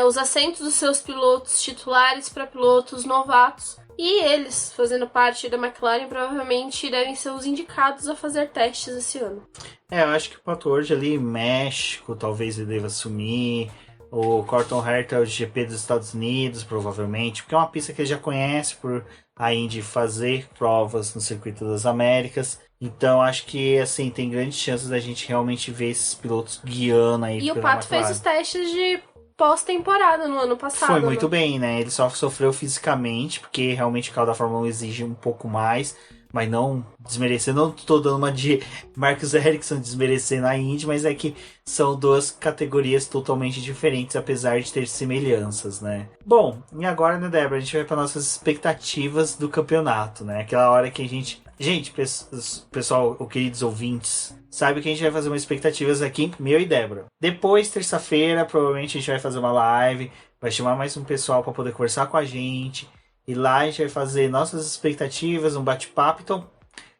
os assentos dos seus pilotos titulares para pilotos novatos. E eles, fazendo parte da McLaren, provavelmente devem ser os indicados a fazer testes esse ano. Eu acho que o Pato Ward ali, México, talvez ele deva assumir. O Colton Herta é o GP dos Estados Unidos, provavelmente, porque é uma pista que ele já conhece por a Indy fazer provas no Circuito das Américas. Então acho que assim tem grandes chances da gente realmente ver esses pilotos guiando aí. E o Pato fez os testes de pós-temporada no ano passado. Foi muito bem, né? Ele só sofreu fisicamente, porque realmente o carro da Fórmula 1 exige um pouco mais. mas não desmerecendo, não tô dando uma de Marcus Ericsson desmerecendo a Indy, mas é que são duas categorias totalmente diferentes, apesar de ter semelhanças, né? Bom, e agora, né, Débora, a gente vai para nossas expectativas do campeonato, né? Aquela hora que a gente... Gente, pessoal, queridos ouvintes, sabe que a gente vai fazer umas expectativas aqui, meu e Débora. Depois, terça-feira, provavelmente a gente vai fazer uma live, vai chamar mais um pessoal para poder conversar com a gente. E lá a gente vai fazer nossas expectativas, um bate-papo. Então,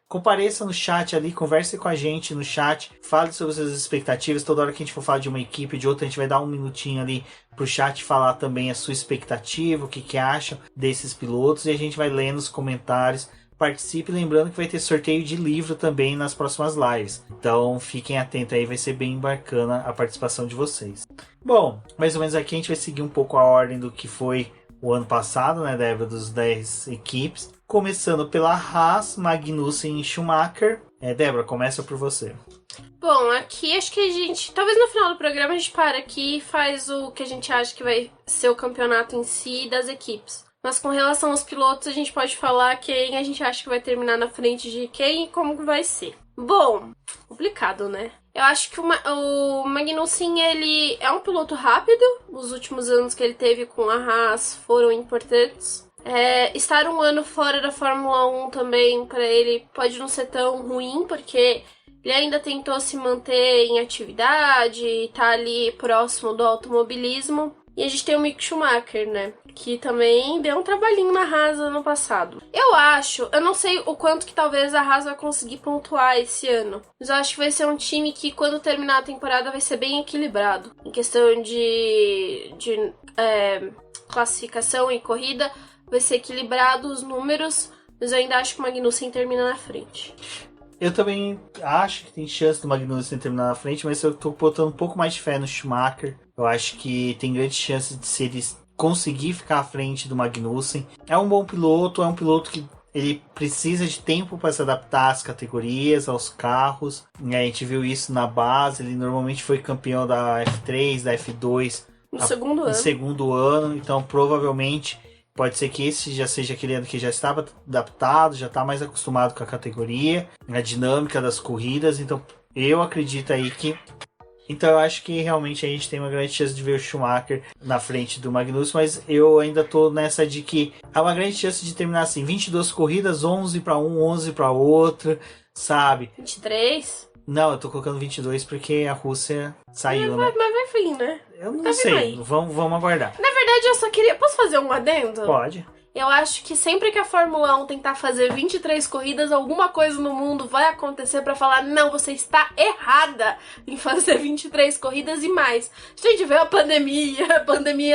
compareça no chat ali, converse com a gente no chat, fale sobre suas expectativas. Toda hora que a gente for falar de uma equipe, de outra, a gente vai dar um minutinho ali pro chat falar também a sua expectativa, o que acham desses pilotos. E a gente vai lendo os comentários. Participe, lembrando que vai ter sorteio de livro também nas próximas lives. Então fiquem atentos aí, vai ser bem bacana a participação de vocês. Bom, mais ou menos aqui a gente vai seguir um pouco a ordem do que foi o ano passado, né, Débora, dos 10 equipes. Começando pela Haas, Magnussen e Schumacher. Débora, começa por você. Bom, aqui acho que a gente, talvez no final do programa a gente para aqui e faz o que a gente acha que vai ser o campeonato em si das equipes. Mas com relação aos pilotos, a gente pode falar quem a gente acha que vai terminar na frente de quem e como que vai ser. Bom, complicado, né? Eu acho que o Magnussen, ele é um piloto rápido. Os últimos anos que ele teve com a Haas foram importantes. Estar um ano fora da Fórmula 1 também, para ele, pode não ser tão ruim, porque ele ainda tentou se manter em atividade, tá ali próximo do automobilismo. E a gente tem o Mick Schumacher, né? Que também deu um trabalhinho na Haas ano passado. Eu não sei o quanto que talvez a Haas vai conseguir pontuar esse ano. Mas eu acho que vai ser um time que, quando terminar a temporada, vai ser bem equilibrado. Em questão de classificação e corrida, vai ser equilibrado os números. Mas eu ainda acho que o Magnussen termina na frente. Eu também acho que tem chance do Magnussen terminar na frente, mas eu tô botando um pouco mais de fé no Schumacher. Eu acho que tem grande chance de se ele conseguir ficar à frente do Magnussen. É um bom piloto, é um piloto que ele precisa de tempo para se adaptar às categorias, aos carros. E a gente viu isso na base, ele normalmente foi campeão da F3, da F2 no segundo ano, então provavelmente pode ser que esse já seja aquele ano que já estava adaptado, já está mais acostumado com a categoria, a dinâmica das corridas, então eu acredito aí que... Então eu acho que realmente a gente tem uma grande chance de ver o Schumacher na frente do Magnussen, mas eu ainda tô nessa de que há uma grande chance de terminar assim, 22 corridas, 11 para um, 11 para outra, sabe? 23? Não, eu tô colocando 22 porque a Rússia saiu, né? Mas vai vir, né? Eu não sei, vamos aguardar. Na verdade, eu só queria... Posso fazer um adendo? Pode. Eu acho que sempre que a Fórmula 1 tentar fazer 23 corridas, alguma coisa no mundo vai acontecer pra falar: não, você está errada em fazer 23 corridas e mais. A gente vê a pandemia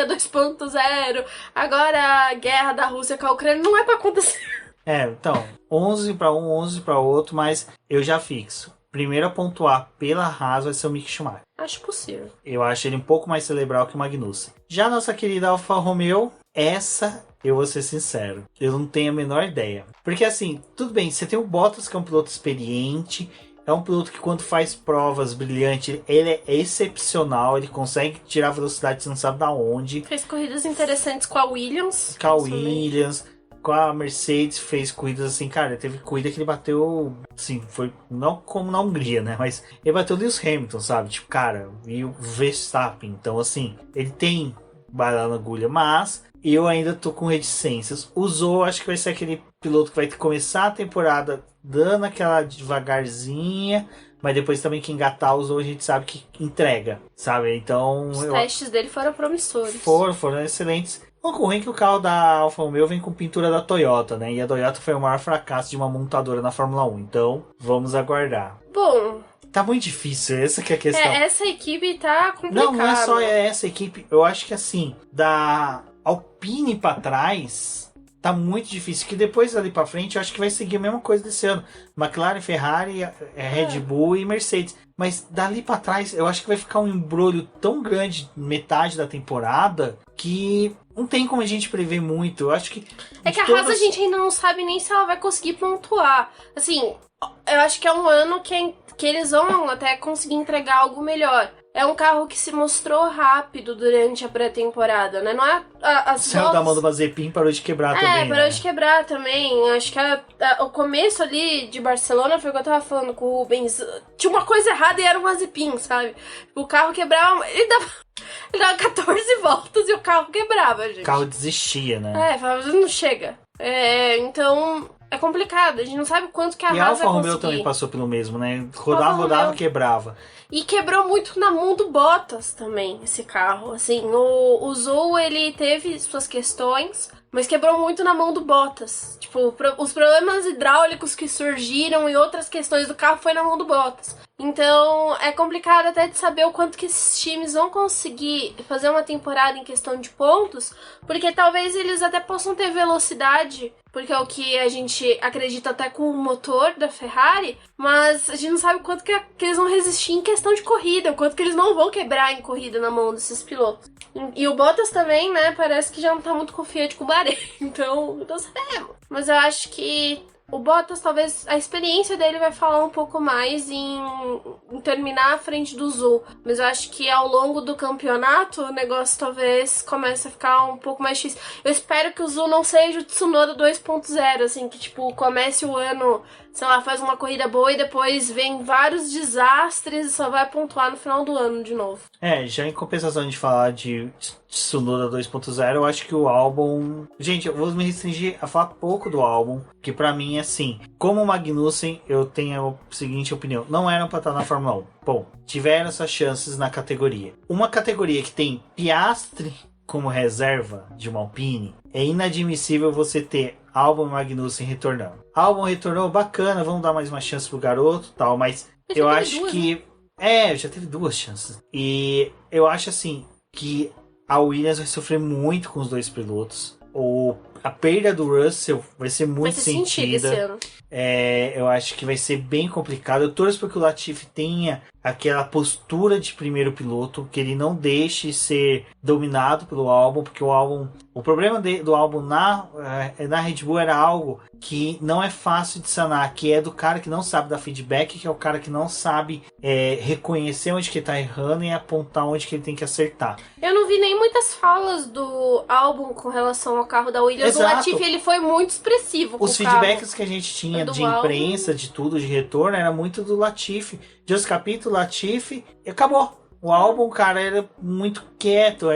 2.0, agora a guerra da Rússia com a Ucrânia, não é pra acontecer. Então, 11 para um, 11 para outro, mas eu já fixo. Primeiro a pontuar pela Haas vai ser o Mick Schumacher. Acho possível. Eu acho ele um pouco mais cerebral que o Magnussen. Já a nossa querida Alfa Romeo, essa, eu vou ser sincero, eu não tenho a menor ideia. Porque assim, tudo bem, você tem o Bottas, que é um piloto experiente, é um piloto que quando faz provas brilhantes, ele é excepcional, ele consegue tirar velocidade, você não sabe da onde. Fez corridas interessantes com a Williams. Com a Mercedes, fez corridas assim, cara, teve corrida que ele bateu, assim, foi não como na Hungria, né, mas ele bateu o Lewis Hamilton, sabe, tipo, cara, e o Verstappen, então assim, ele tem bala na agulha, mas eu ainda tô com reticências. O Zhou, acho que vai ser aquele piloto que vai começar a temporada dando aquela devagarzinha, mas depois também que engatar o Zhou, a gente sabe que entrega, sabe, então... Os testes dele foram promissores. Foram excelentes. Ocorre que o carro da Alfa Romeo vem com pintura da Toyota, né? E a Toyota foi o maior fracasso de uma montadora na Fórmula 1. Então, vamos aguardar. Bom... Tá muito difícil, essa que é a questão. Essa equipe tá complicada. Não é só essa equipe. Eu acho que assim, da Alpine pra trás, tá muito difícil. Que depois dali pra frente, eu acho que vai seguir a mesma coisa desse ano. McLaren, Ferrari, Red Bull e Mercedes. Mas dali pra trás, eu acho que vai ficar um embrolho tão grande, metade da temporada, que não tem como a gente prever muito. Eu acho que... É que a Haas a gente ainda não sabe nem se ela vai conseguir pontuar. Assim, eu acho que é um ano que eles vão até conseguir entregar algo melhor. é um carro que se mostrou rápido durante a pré-temporada, né? Não é as Saiu da mão do Mazepin, parou de quebrar também. Parou de quebrar também. Acho que o começo ali de Barcelona foi o que eu tava falando com o Rubens. Tinha uma coisa errada e era o Mazepin, sabe? O carro quebrava, ele dava 14 voltas e o carro quebrava, gente. O carro desistia, né? Falava, não chega. Então, é complicado. A gente não sabe quanto que a Haas vai conseguir. E a Alfa Romeo também passou pelo mesmo, né? Rodava, quebrava. E quebrou muito na mão do Bottas também, esse carro. Assim, o Zou, ele teve suas questões, mas quebrou muito na mão do Bottas. Tipo, os problemas hidráulicos que surgiram e outras questões do carro foi na mão do Bottas. Então, é complicado até de saber o quanto que esses times vão conseguir fazer uma temporada em questão de pontos, porque talvez eles até possam ter velocidade, porque é o que a gente acredita até com o motor da Ferrari, mas a gente não sabe o quanto que eles vão resistir em questão de corrida, o quanto que eles não vão quebrar em corrida na mão desses pilotos. E o Bottas também, né, parece que já não tá muito confiante com o Bahrein, então não sabemos. Mas eu acho que o Bottas, talvez, a experiência dele vai falar um pouco mais em terminar à frente do Zou. Mas eu acho que ao longo do campeonato, o negócio talvez comece a ficar um pouco mais difícil. Eu espero que o Zou não seja o Tsunoda 2.0, assim, que, tipo, comece o ano, sei lá, faz uma corrida boa e depois vem vários desastres e só vai pontuar no final do ano de novo. Já em compensação de falar de Tsunoda 2.0, eu acho que o álbum... Gente, eu vou me restringir a falar pouco do álbum, que pra mim, assim, como o Magnussen, eu tenho a seguinte opinião: não eram pra estar na Fórmula 1. Bom, tiveram essas chances na categoria. Uma categoria que tem Piastri como reserva de uma Alpine, é inadmissível você ter Albon e Magnussen retornando. Albon retornou, bacana, vamos dar mais uma chance pro garoto, tal, mas eu acho que... já teve 2 chances. E eu acho, assim, que a Williams vai sofrer muito com os 2 pilotos. A perda do Russell vai ser muito sentida. Esse ano. Eu acho que vai ser bem complicado. Eu torço para que o Latifi tenha aquela postura de primeiro piloto, que ele não deixe ser dominado pelo Albon, porque o problema do Albon na Red Bull era algo que não é fácil de sanar, que é do cara que não sabe dar feedback, que é o cara que não sabe reconhecer onde que ele tá errando e apontar onde que ele tem que acertar. Eu não vi nem muitas falas do Albon com relação ao carro da Williams. Exato. O Latifi, ele foi muito expressivo com os o carro. feedbacks que a gente tinha de imprensa, de tudo, de retorno, era muito do Latifi. Just capítulo, Latifi, e acabou. O álbum, cara, era muito quieto.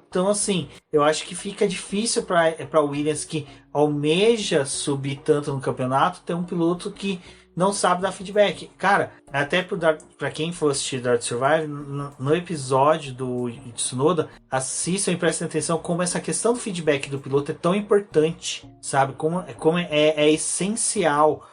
Então, assim, eu acho que fica difícil para Williams, que almeja subir tanto no campeonato, ter um piloto que não sabe dar feedback. Cara, até para quem for assistir Drive to Survive, no episódio do Tsunoda, assistam e prestem atenção como essa questão do feedback do piloto é tão importante, sabe? Como é essencial.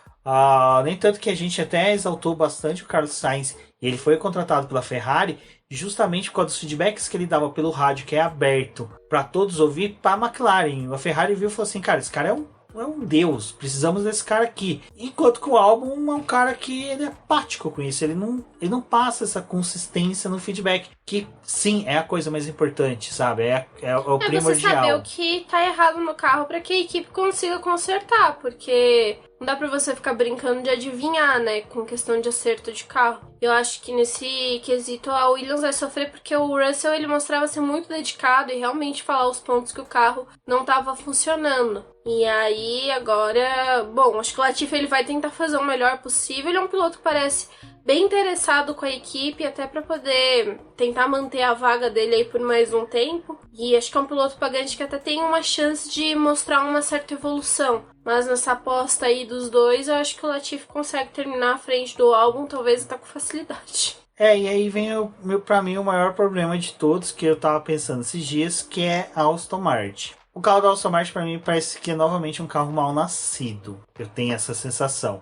Nem tanto que a gente até exaltou bastante o Carlos Sainz, e ele foi contratado pela Ferrari justamente por causa dos feedbacks que ele dava pelo rádio, que é aberto para todos ouvir, para a McLaren. A Ferrari viu e falou assim: cara, esse cara é um deus, precisamos desse cara aqui. Enquanto que o Albon é um cara que ele é apático com isso, ele não passa essa consistência no feedback, que sim, é a coisa mais importante, sabe? É o primordial. Você saber o que tá errado no carro para que a equipe consiga consertar, porque não dá pra você ficar brincando de adivinhar, né, com questão de acerto de carro. Eu acho que nesse quesito a Williams vai sofrer, porque o Russell, ele mostrava ser muito dedicado e realmente falar os pontos que o carro não tava funcionando. E aí, agora, bom, acho que o Latifi, ele vai tentar fazer o melhor possível. Ele é um piloto que parece bem interessado com a equipe, até para poder tentar manter a vaga dele aí por mais um tempo. E acho que é um piloto pagante que até tem uma chance de mostrar uma certa evolução. Mas nessa aposta aí dos dois, eu acho que o Latifi consegue terminar à frente do Albon, talvez até com facilidade. E aí vem pra mim o maior problema de todos, que eu tava pensando esses dias, que é a Aston Martin. O carro da Aston Martin, pra mim, parece que é novamente um carro mal nascido. Eu tenho essa sensação.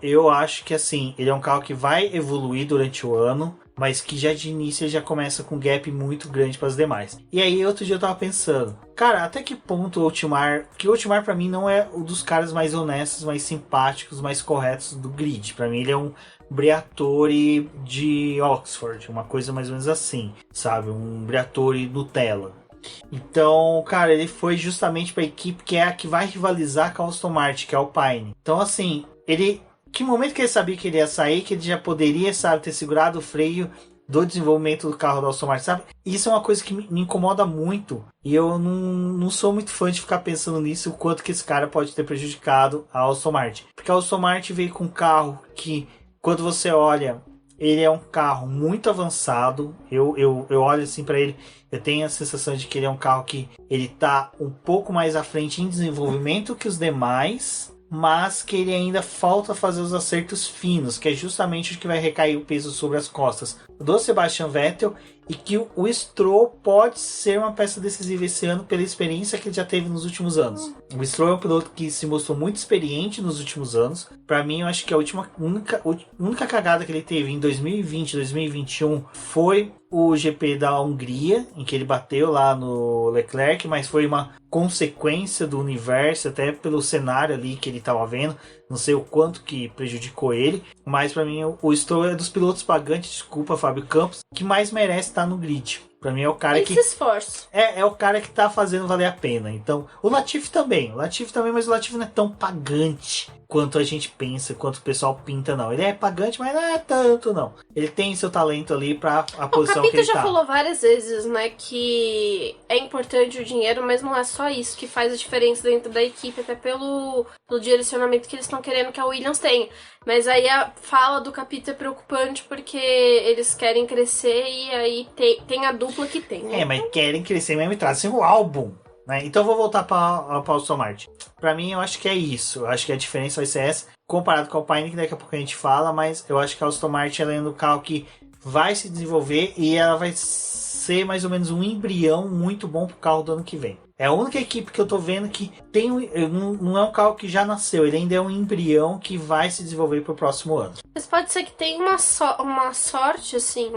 Eu acho que, assim, ele é um carro que vai evoluir durante o ano, mas que já de início ele já começa com um gap muito grande para as demais. E aí, outro dia eu tava pensando, cara, até que ponto o Otmar... Que o Otmar, pra mim, não é um dos caras mais honestos, mais simpáticos, mais corretos do grid. Pra mim, ele é um Briatore de Oxford, uma coisa mais ou menos assim, sabe? Um Briatore Nutella. Então, cara, ele foi justamente para a equipe que é a que vai rivalizar com a Aston Martin, que é o Alpine. Então, assim, que momento que ele sabia que ele ia sair, que ele já poderia, sabe, ter segurado o freio do desenvolvimento do carro da Aston Martin, sabe? Isso é uma coisa que me incomoda muito. E eu não sou muito fã de ficar pensando nisso, o quanto que esse cara pode ter prejudicado a Aston Martin. Porque a Aston Martin veio com um carro que, quando você olha, ele é um carro muito avançado. Eu olho assim para ele, eu tenho a sensação de que ele é um carro que ele tá um pouco mais à frente em desenvolvimento que os demais, mas que ele ainda falta fazer os acertos finos, que é justamente o que vai recair o peso sobre as costas do Sebastian Vettel, e que o Stroll pode ser uma peça decisiva esse ano pela experiência que ele já teve nos últimos anos. O Stroll é um piloto que se mostrou muito experiente nos últimos anos. Para mim, eu acho que a única cagada que ele teve em 2020, 2021 foi o GP da Hungria, em que ele bateu lá no Leclerc, mas foi uma consequência do universo, até pelo cenário ali que ele estava vendo. Não sei o quanto que prejudicou ele, mas para mim o Stroll é dos pilotos pagantes, desculpa, Fábio Campos, que mais merece estar no grid. Pra mim é o cara que... se esforça. É o cara que tá fazendo valer a pena. Então, o Latifi também, mas o Latifi não é tão pagante quanto a gente pensa, quanto o pessoal pinta, não. Ele é pagante, mas não é tanto, não. Ele tem seu talento ali pra a posição que ele tá. O Capita já falou várias vezes, né, que é importante o dinheiro, mas não é só isso que faz a diferença dentro da equipe, até pelo direcionamento que eles estão querendo que a Williams tenha. Mas aí a fala do Capita é preocupante porque eles querem crescer e aí tem a dupla que tem, né? Mas querem crescer mesmo e trazem o álbum, né? Então eu vou voltar para o Aston Martin. Pra mim, eu acho que é isso. Eu acho que a diferença vai ser essa, comparado com a Alpine, que daqui a pouco a gente fala, mas eu acho que a Aston Martin ela é um carro que vai se desenvolver e ela vai ser mais ou menos um embrião muito bom pro carro do ano que vem. É a única equipe que eu tô vendo que tem não é um carro que já nasceu, ele ainda é um embrião que vai se desenvolver pro próximo ano. Mas pode ser que tenha uma sorte, assim,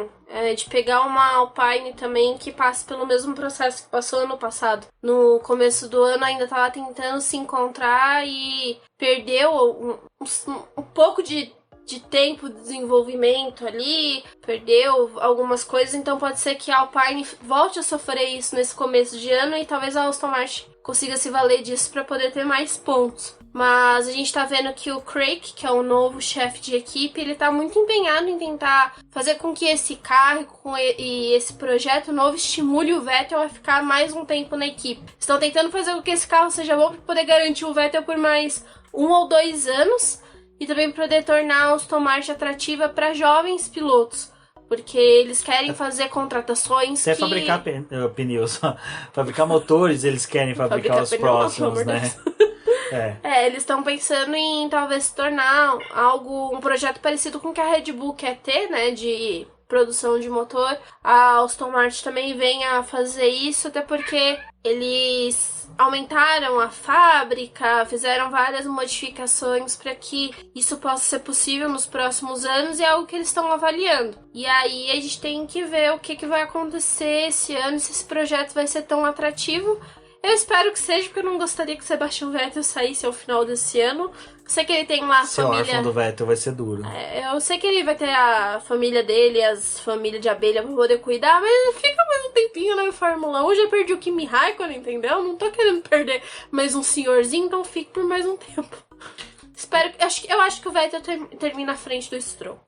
de pegar uma Alpine também que passe pelo mesmo processo que passou ano passado. No começo do ano ainda tava tentando se encontrar e perdeu um pouco de tempo de desenvolvimento ali, perdeu algumas coisas, então pode ser que a Alpine volte a sofrer isso nesse começo de ano e talvez a Aston Martin consiga se valer disso para poder ter mais pontos. Mas a gente tá vendo que o Craig, que é o novo chefe de equipe, ele tá muito empenhado em tentar fazer com que esse carro e esse projeto novo estimule o Vettel a ficar mais um tempo na equipe. Estão tentando fazer com que esse carro seja bom para poder garantir o Vettel por mais 1 ou 2 anos, e também poder tornar a Aston Martin atrativa para jovens pilotos. Porque eles querem fazer contratações até fabricar pneus. Fabricar motores, eles querem fabricar os próximos, né? Eles estão pensando em talvez se tornar um projeto parecido com o que a Red Bull quer ter, né? De produção de motor. A Aston Martin também vem a fazer isso, até porque eles aumentaram a fábrica, fizeram várias modificações para que isso possa ser possível nos próximos anos e é algo que eles estão avaliando. E aí a gente tem que ver o que vai acontecer esse ano, se esse projeto vai ser tão atrativo. Eu espero que seja, porque eu não gostaria que o Sebastian Vettel saísse ao final desse ano. Eu sei que ele tem lá a família... Ser órfão do Vettel vai ser duro. Eu sei que ele vai ter a família dele, as famílias de abelha pra poder cuidar, mas fica mais um tempinho na Fórmula 1. Já perdi o Kimi Raikkonen, entendeu? Não tô querendo perder mais um senhorzinho, então fique por mais um tempo. Eu acho que o Vettel termina à frente do Stroll.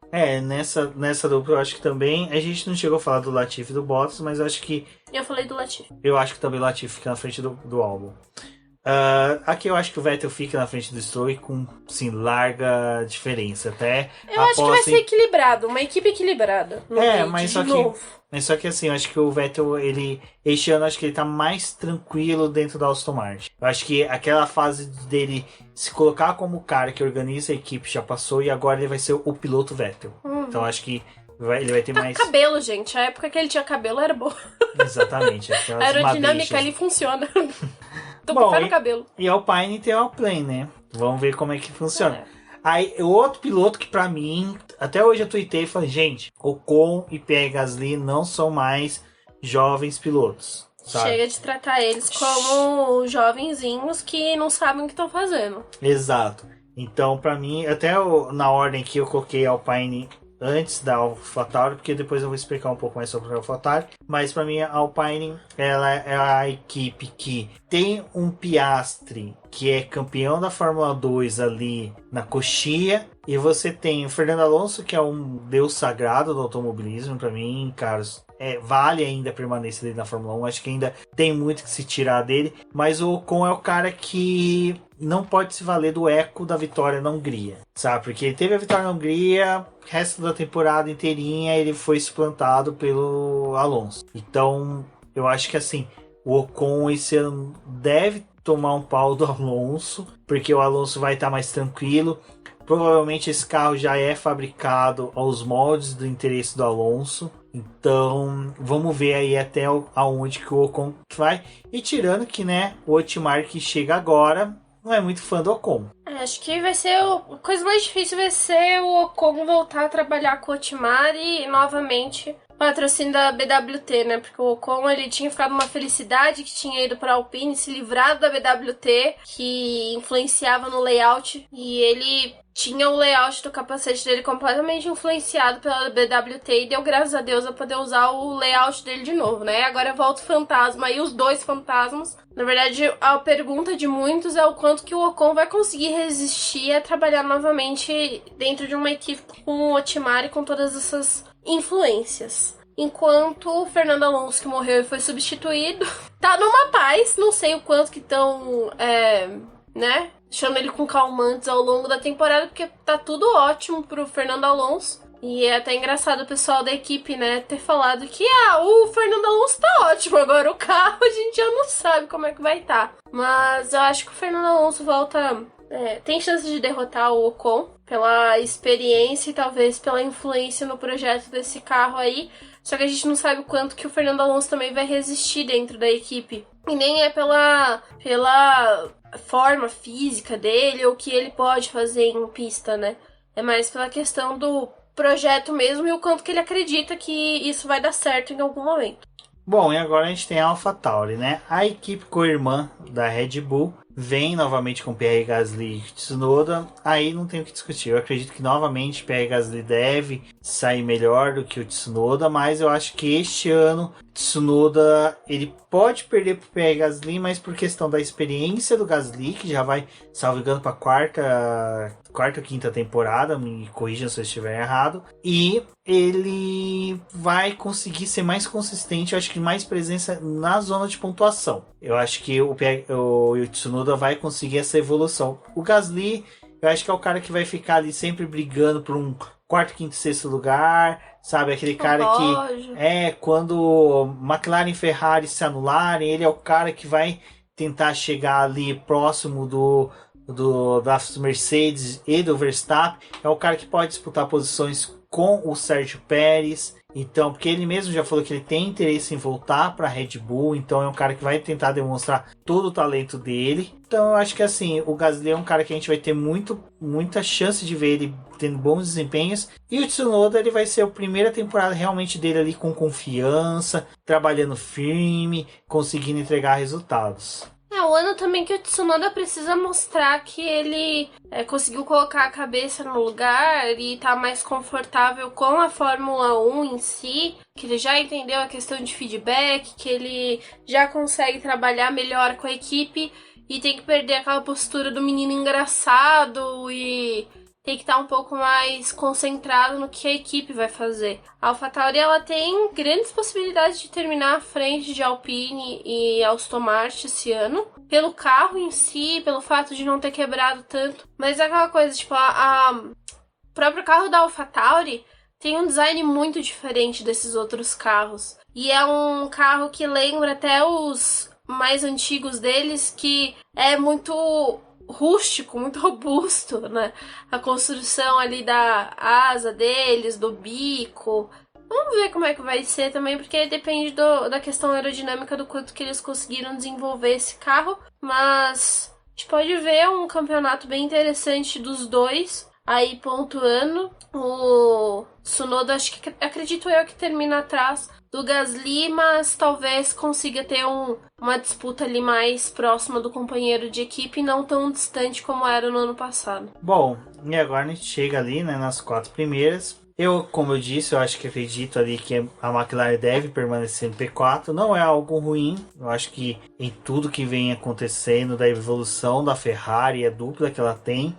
Nessa dupla eu acho que também... A gente não chegou a falar do Latifi e do Bottas, mas eu acho que... Eu falei do Latifi. Eu acho que também o Latifi fica na frente do Albon. Aqui eu acho que o Vettel fica na frente do Stroll e com, sim, larga diferença. Até eu acho que vai ser equilibrado, uma equipe equilibrada. Mas só que assim, eu acho que o Vettel, este ano, acho que ele tá mais tranquilo dentro da Aston Martin. Eu acho que aquela fase dele se colocar como o cara que organiza a equipe já passou e agora ele vai ser o piloto Vettel. Então acho que ele vai ter mais... Cabelo, gente. A época que ele tinha cabelo era boa. Exatamente. A aerodinâmica ali funciona. Tô bom, com o cabelo. E a Alpine tem a Alpine, né? Vamos ver como é que funciona. Aí, o outro piloto que pra mim, até hoje eu tuitei e falei, gente, Ocon e Pierre Gasly não são mais jovens pilotos. Sabe? Chega de tratar eles como jovenzinhos que não sabem o que estão fazendo. Exato. Então, pra mim, até na ordem que eu coloquei a Alpine antes da AlphaTauri, porque depois eu vou explicar um pouco mais sobre a AlphaTauri. Mas para mim a Alpine ela é a equipe que tem um Piastri que é campeão da Fórmula 2 ali na coxia, e você tem o Fernando Alonso, que é um deus sagrado do automobilismo. Para mim, caras, vale ainda a permanência dele na Fórmula 1. Acho que ainda tem muito que se tirar dele, mas o Ocon é o cara que não pode se valer do eco da vitória na Hungria, sabe? Porque ele teve a vitória na Hungria, o resto da temporada inteirinha ele foi suplantado pelo Alonso. Então, eu acho que assim, o Ocon esse ano deve tomar um pau do Alonso, porque o Alonso vai estar mais tranquilo. Provavelmente esse carro já é fabricado aos moldes do interesse do Alonso. Então, vamos ver aí até aonde que o Ocon vai. E tirando que, né, o Otmar que chega agora não é muito fã do Ocon. Acho que vai ser a coisa mais difícil vai ser o Ocon voltar a trabalhar com o Otmar e novamente patrocínio da BWT, né? Porque o Ocon ele tinha ficado uma felicidade que tinha ido para a Alpine, se livrado da BWT, que influenciava no layout, e ele tinha o layout do capacete dele completamente influenciado pela BWT e deu graças a Deus a poder usar o layout dele de novo, né? Agora volta o fantasma e os dois fantasmas. Na verdade, a pergunta de muitos é o quanto que o Ocon vai conseguir resistir a trabalhar novamente dentro de uma equipe com o Otmar e com todas essas influências. Enquanto o Fernando Alonso, que morreu e foi substituído, tá numa paz. Não sei o quanto que estão, né, deixando ele com calmantes ao longo da temporada, porque tá tudo ótimo pro Fernando Alonso. E é até engraçado o pessoal da equipe, né, ter falado que o Fernando Alonso tá ótimo, agora o carro a gente já não sabe como é que vai estar. Mas eu acho que o Fernando Alonso volta... tem chance de derrotar o Ocon pela experiência e talvez pela influência no projeto desse carro aí. Só que a gente não sabe o quanto que o Fernando Alonso também vai resistir dentro da equipe. E nem é pela forma física dele ou o que ele pode fazer em pista, né? É mais pela questão do projeto mesmo e o quanto que ele acredita que isso vai dar certo em algum momento. Bom, e agora a gente tem a AlphaTauri, né? A equipe co-irmã da Red Bull vem novamente com Pierre Gasly e Tsunoda. Aí não tem o que discutir. Eu acredito que novamente Pierre Gasly deve sair melhor do que o Tsunoda, mas eu acho que este ano Tsunoda ele pode perder para o Pierre Gasly, mas por questão da experiência do Gasly, que já vai, salvo engano, para quarta ou quinta temporada, me corrijam se eu estiver errado, e ele vai conseguir ser mais consistente, eu acho que mais presença na zona de pontuação. Eu acho que o Tsunoda vai conseguir essa evolução. O Gasly, eu acho que é o cara que vai ficar ali sempre brigando por um quarto, quinto, sexto lugar, sabe? Aquele cara que quando McLaren e Ferrari se anularem, ele é o cara que vai tentar chegar ali próximo das Mercedes e do Verstappen. É o cara que pode disputar posições com o Sérgio Pérez. Então, porque ele mesmo já falou que ele tem interesse em voltar para a Red Bull, então é um cara que vai tentar demonstrar todo o talento dele. Então, eu acho que assim, o Gasly é um cara que a gente vai ter muita chance de ver ele tendo bons desempenhos. E o Tsunoda, ele vai ser a primeira temporada realmente dele ali com confiança, trabalhando firme, conseguindo entregar resultados. O ano também que o Tsunoda precisa mostrar que ele conseguiu colocar a cabeça no lugar e tá mais confortável com a Fórmula 1 em si, que ele já entendeu a questão de feedback, que ele já consegue trabalhar melhor com a equipe e tem que perder aquela postura do menino engraçado e tem que estar um pouco mais concentrado no que a equipe vai fazer. A AlphaTauri ela tem grandes possibilidades de terminar à frente de Alpine e Aston Martin esse ano, pelo carro em si, pelo fato de não ter quebrado tanto. Mas é aquela coisa, tipo, o próprio carro da AlphaTauri tem um design muito diferente desses outros carros. E é um carro que lembra até os mais antigos deles, que é muito rústico, muito robusto, né? A construção ali da asa deles, do bico. Vamos ver como é que vai ser também, porque depende da questão aerodinâmica, do quanto que eles conseguiram desenvolver esse carro. Mas a gente pode ver um campeonato bem interessante dos dois aí pontuando. O Tsunoda, acredito eu que termina atrás do Gasly, mas talvez consiga ter uma disputa ali mais próxima do companheiro de equipe, não tão distante como era no ano passado. Bom, e agora a gente chega ali, né, nas 4 primeiras. Como eu disse, eu acho que acredito ali que a McLaren deve permanecer no P4. Não é algo ruim. Eu acho que em tudo que vem acontecendo, da evolução da Ferrari, a dupla que ela tem.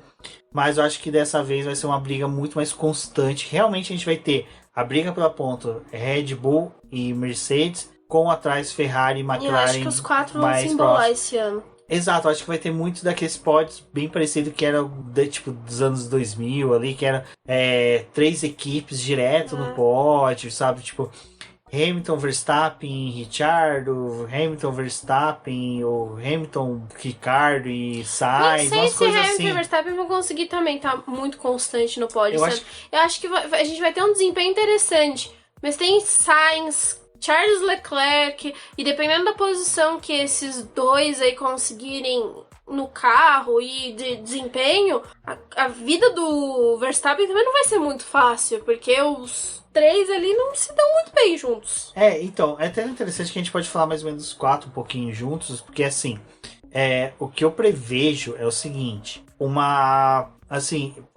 Mas eu acho que dessa vez vai ser uma briga muito mais constante. Realmente a gente vai ter a briga pela ponta Red Bull e Mercedes, com atrás Ferrari e McLaren. Eu acho que os 4 vão se embolar esse ano. Exato, acho que vai ter muitos daqueles pódios bem parecidos que era tipo dos anos 2000 ali, que era 3 equipes direto no pódio, sabe? Tipo, Hamilton, Verstappen, Ricciardo, Hamilton, Verstappen, ou Hamilton, Ricardo e Sainz, não sei se Hamilton assim. e Verstappen vão conseguir também estar muito constante no pódio. Eu acho que a gente vai ter um desempenho interessante, mas tem Sainz, Charles Leclerc, e dependendo da posição que esses dois aí conseguirem no carro e de desempenho, a vida do Verstappen também não vai ser muito fácil, porque os 3 ali não se dão muito bem juntos. Então, é até interessante que a gente pode falar mais ou menos dos 4 um pouquinho juntos, porque assim, o que eu prevejo é o seguinte,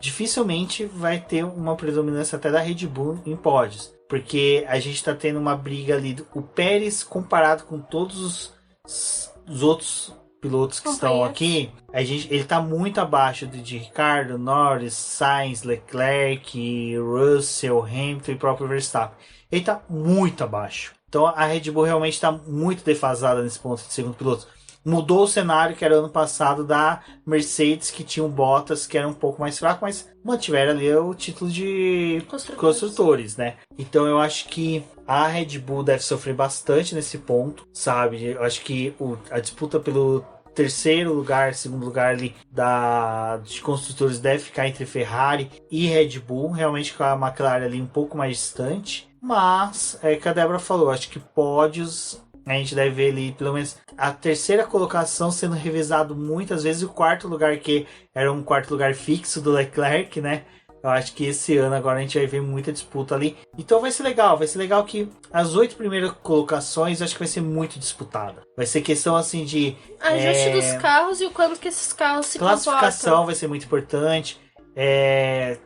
dificilmente vai ter uma predominância até da Red Bull em pódios. Porque a gente tá tendo uma briga ali. O Pérez, comparado com todos os outros pilotos que estão aqui, ele tá muito abaixo de Ricardo, Norris, Sainz, Leclerc, Russell, Hamilton e próprio Verstappen. Ele tá muito abaixo. Então a Red Bull realmente tá muito defasada nesse ponto de segundo piloto. Mudou o cenário que era ano passado da Mercedes, que tinha o Bottas, que era um pouco mais fraco, mas mantiveram ali o título de construtores, né? Então eu acho que a Red Bull deve sofrer bastante nesse ponto, sabe? Eu acho que a disputa pelo terceiro lugar, segundo lugar ali de construtores deve ficar entre Ferrari e Red Bull, realmente com a McLaren ali um pouco mais distante. Mas, que a Débora falou, acho que pódios a gente deve ver ali pelo menos a terceira colocação sendo revisado muitas vezes, e o quarto lugar, que era um quarto lugar fixo do Leclerc, né? Eu acho que esse ano agora a gente vai ver muita disputa ali. Então vai ser legal que as 8 primeiras colocações acho que vai ser muito disputada. Vai ser questão assim de ajuste dos carros e o quanto que esses carros se classificação comportam. vai ser muito importante.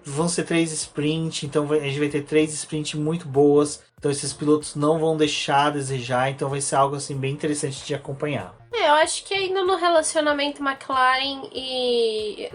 Vão ser 3 sprints, então a gente vai ter 3 sprints muito boas. Então esses pilotos não vão deixar a desejar, então vai ser algo assim bem interessante de acompanhar. Eu acho que ainda no relacionamento McLaren e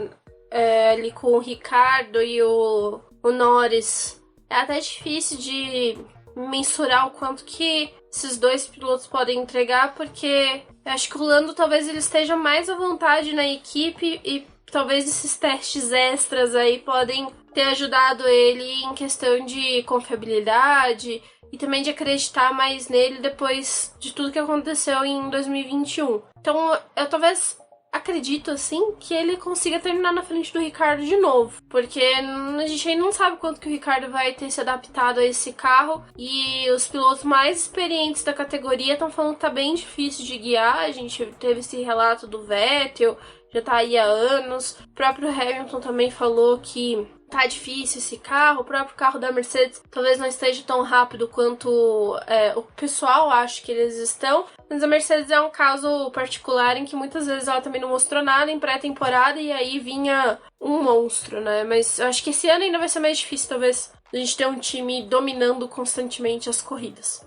ali com o Ricardo e o Norris, é até difícil de mensurar o quanto que esses dois pilotos podem entregar, porque eu acho que o Lando talvez ele esteja mais à vontade na equipe e talvez esses testes extras aí podem ter ajudado ele em questão de confiabilidade e também de acreditar mais nele depois de tudo que aconteceu em 2021. Então, eu talvez acredito, assim, que ele consiga terminar na frente do Ricardo de novo. Porque a gente ainda não sabe quanto que o Ricardo vai ter se adaptado a esse carro. E os pilotos mais experientes da categoria estão falando que tá bem difícil de guiar. A gente teve esse relato do Vettel, já tá aí há anos. O próprio Hamilton também falou que tá difícil esse carro. O próprio carro da Mercedes talvez não esteja tão rápido quanto o pessoal acha que eles estão. Mas a Mercedes é um caso particular em que muitas vezes ela também não mostrou nada em pré-temporada e aí vinha um monstro, né? Mas eu acho que esse ano ainda vai ser mais difícil, talvez, a gente ter um time dominando constantemente as corridas.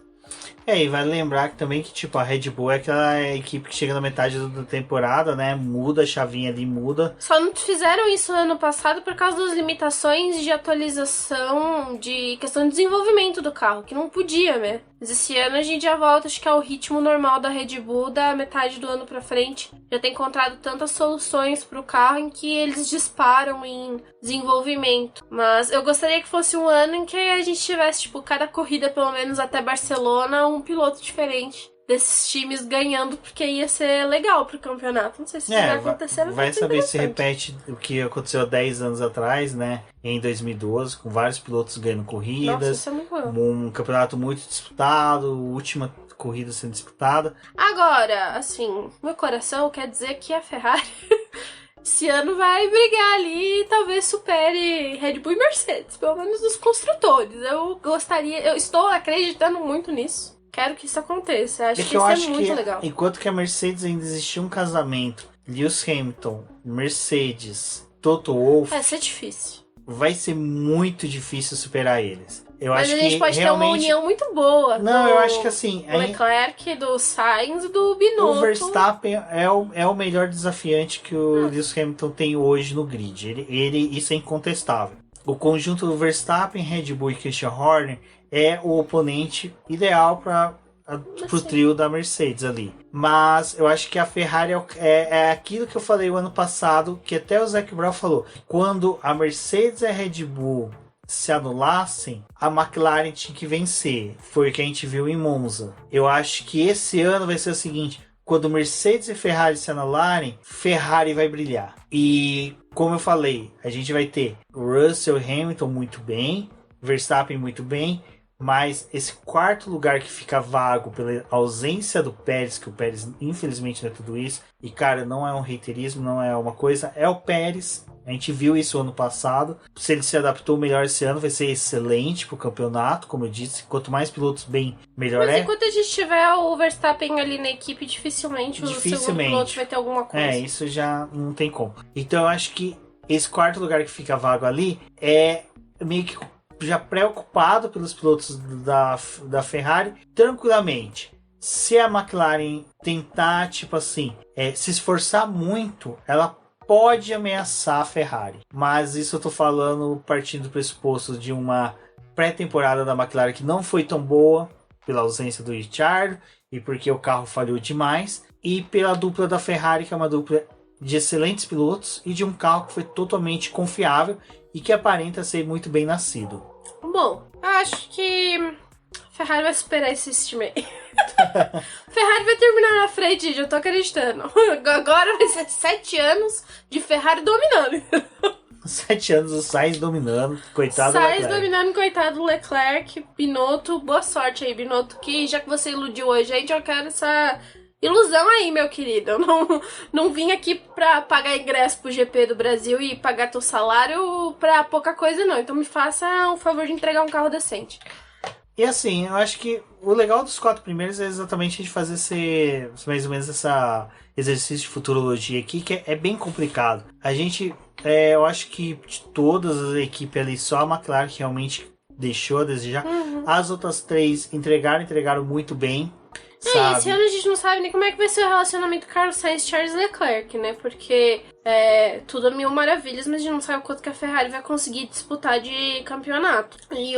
E vale lembrar que também que, tipo, a Red Bull é aquela equipe que chega na metade da temporada, né? Muda a chavinha ali, muda. Só não fizeram isso ano passado por causa das limitações de atualização, de questão de desenvolvimento do carro, que não podia, né? Mas esse ano a gente já volta, acho que é o ritmo normal da Red Bull, da metade do ano pra frente. Já tem encontrado tantas soluções pro carro em que eles disparam em desenvolvimento. Mas eu gostaria que fosse um ano em que a gente tivesse, tipo, cada corrida, pelo menos até Barcelona, um piloto diferente desses times ganhando, porque ia ser legal pro campeonato. Não sei se isso vai acontecer. Vai saber se repete o que aconteceu há 10 anos atrás, né? Em 2012, com vários pilotos ganhando corridas. Nossa, isso é muito bom. Um campeonato muito disputado, última corrida sendo disputada. Agora, assim, meu coração quer dizer que a Ferrari esse ano vai brigar ali e talvez supere Red Bull e Mercedes, pelo menos dos construtores. Eu estou acreditando muito nisso. Quero que isso aconteça. Acho que isso é muito legal. Enquanto que a Mercedes ainda existia um casamento, Lewis Hamilton, Mercedes, Toto Wolff. Vai ser difícil. vai ser muito difícil superar eles. Mas a gente pode ter uma união muito boa. Não, eu acho que assim... Do Leclerc, do Sainz e do Binotto. O Verstappen é o melhor desafiante que o Lewis Hamilton tem hoje no grid. Isso é incontestável. O conjunto do Verstappen, Red Bull e Christian Horner é o oponente ideal para o trio da Mercedes ali. Mas eu acho que a Ferrari é aquilo que eu falei o ano passado, que até o Zac Brown falou. Quando a Mercedes e a Red Bull se anulassem, a McLaren tinha que vencer. Foi o que a gente viu em Monza. Eu acho que esse ano vai ser o seguinte: quando Mercedes e Ferrari se anularem, Ferrari vai brilhar. E como eu falei, a gente vai ter Russell e Hamilton muito bem, Verstappen muito bem, mas esse quarto lugar que fica vago pela ausência do Pérez, que o Pérez infelizmente não é tudo isso, e cara, não é um reiterismo, não é uma coisa, é o Pérez. A gente viu isso ano passado. Se ele se adaptou melhor esse ano, vai ser excelente pro campeonato. Como eu disse, quanto mais pilotos bem, melhor. Mas enquanto a gente tiver o Verstappen ali na equipe, dificilmente o segundo piloto vai ter alguma coisa. Isso já não tem como. Então eu acho que esse quarto lugar que fica vago ali é meio que já preocupado pelos pilotos da Ferrari, tranquilamente. Se a McLaren tentar, tipo assim, se esforçar muito, ela pode ameaçar a Ferrari. Mas isso eu tô falando partindo do pressuposto de uma pré-temporada da McLaren que não foi tão boa, pela ausência do Ricciardo e porque o carro falhou demais, e pela dupla da Ferrari, que é uma dupla de excelentes pilotos e de um carro que foi totalmente confiável e que aparenta ser muito bem nascido. Bom, eu acho que a Ferrari vai superar esse time aí. Ferrari vai terminar na frente, já tô acreditando. Agora vai ser 7 anos de Ferrari dominando. 7 anos o Sainz dominando, coitado do Leclerc. Sainz dominando, coitado do Leclerc. Binotto, boa sorte aí, Binotto, que já que você iludiu a gente, eu quero essa ilusão aí, meu querido. Eu não vim aqui pra pagar ingresso pro GP do Brasil e pagar teu salário pra pouca coisa, não. Então me faça o favor de entregar um carro decente. E assim, eu acho que o legal dos 4 primeiros é exatamente a gente fazer mais ou menos essa exercício de futurologia aqui, que é bem complicado. A gente, eu acho que de todas as equipes ali, só a McLaren que realmente deixou a desejar. As outras 3 entregaram muito bem. Sabe? Esse ano a gente não sabe nem como é que vai ser o relacionamento Carlos Sainz e Charles Leclerc, né? Porque tudo a mil maravilhas, mas a gente não sabe o quanto que a Ferrari vai conseguir disputar de campeonato. E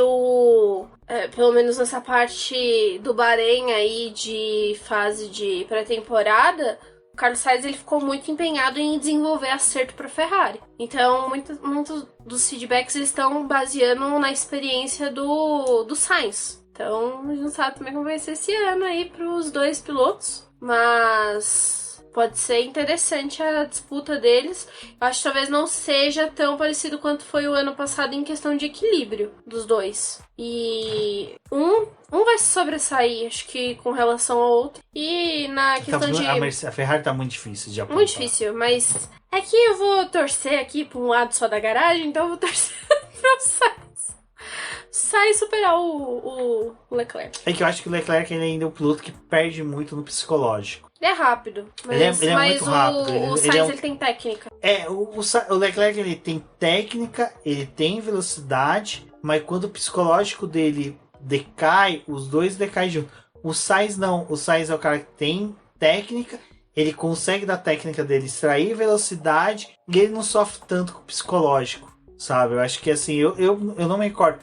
pelo menos nessa parte do Bahrein aí de fase de pré-temporada, o Carlos Sainz ele ficou muito empenhado em desenvolver acerto para a Ferrari. Então, muitos dos feedbacks eles estão baseando na experiência do Sainz. Então, a gente não sabe também como vai ser esse ano aí pros 2 pilotos. Mas pode ser interessante a disputa deles. Eu acho que talvez não seja tão parecido quanto foi o ano passado em questão de equilíbrio dos 2. E um vai se sobressair, acho que com relação ao outro. E na questão de... A Ferrari tá muito difícil de apontar. Muito difícil, mas é que eu vou torcer aqui pra um lado só da garagem, então eu vou torcer pro Sainz superar o Leclerc. É que eu acho que o Leclerc ainda é um piloto que perde muito no psicológico. Ele é rápido, mas, ele é muito rápido. O Sainz ele tem técnica. O Leclerc ele tem técnica, ele tem velocidade, mas quando o psicológico dele decai, os dois decaem junto. O Sainz não, o Sainz é o cara que tem técnica, ele consegue da técnica dele extrair velocidade e ele não sofre tanto com o psicológico. Sabe, eu acho que assim, eu não me recordo.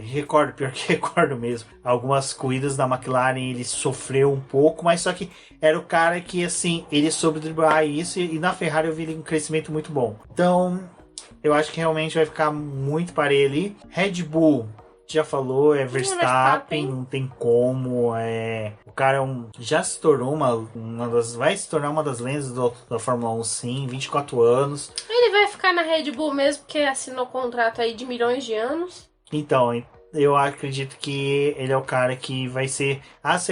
Recordo, pior que recordo mesmo. Algumas corridas da McLaren ele sofreu um pouco, mas só que era o cara que, assim, ele soube driblar isso e na Ferrari eu vi ele um crescimento muito bom. Então, eu acho que realmente vai ficar muito parelho ali. Red Bull, já falou, é Verstappen, não tem como. O cara já se tornou vai se tornar uma das lendas da Fórmula 1, sim, 24 anos. Ele vai ficar na Red Bull mesmo, porque assinou contrato aí de milhões de anos. Então, eu acredito que ele é o cara que vai ser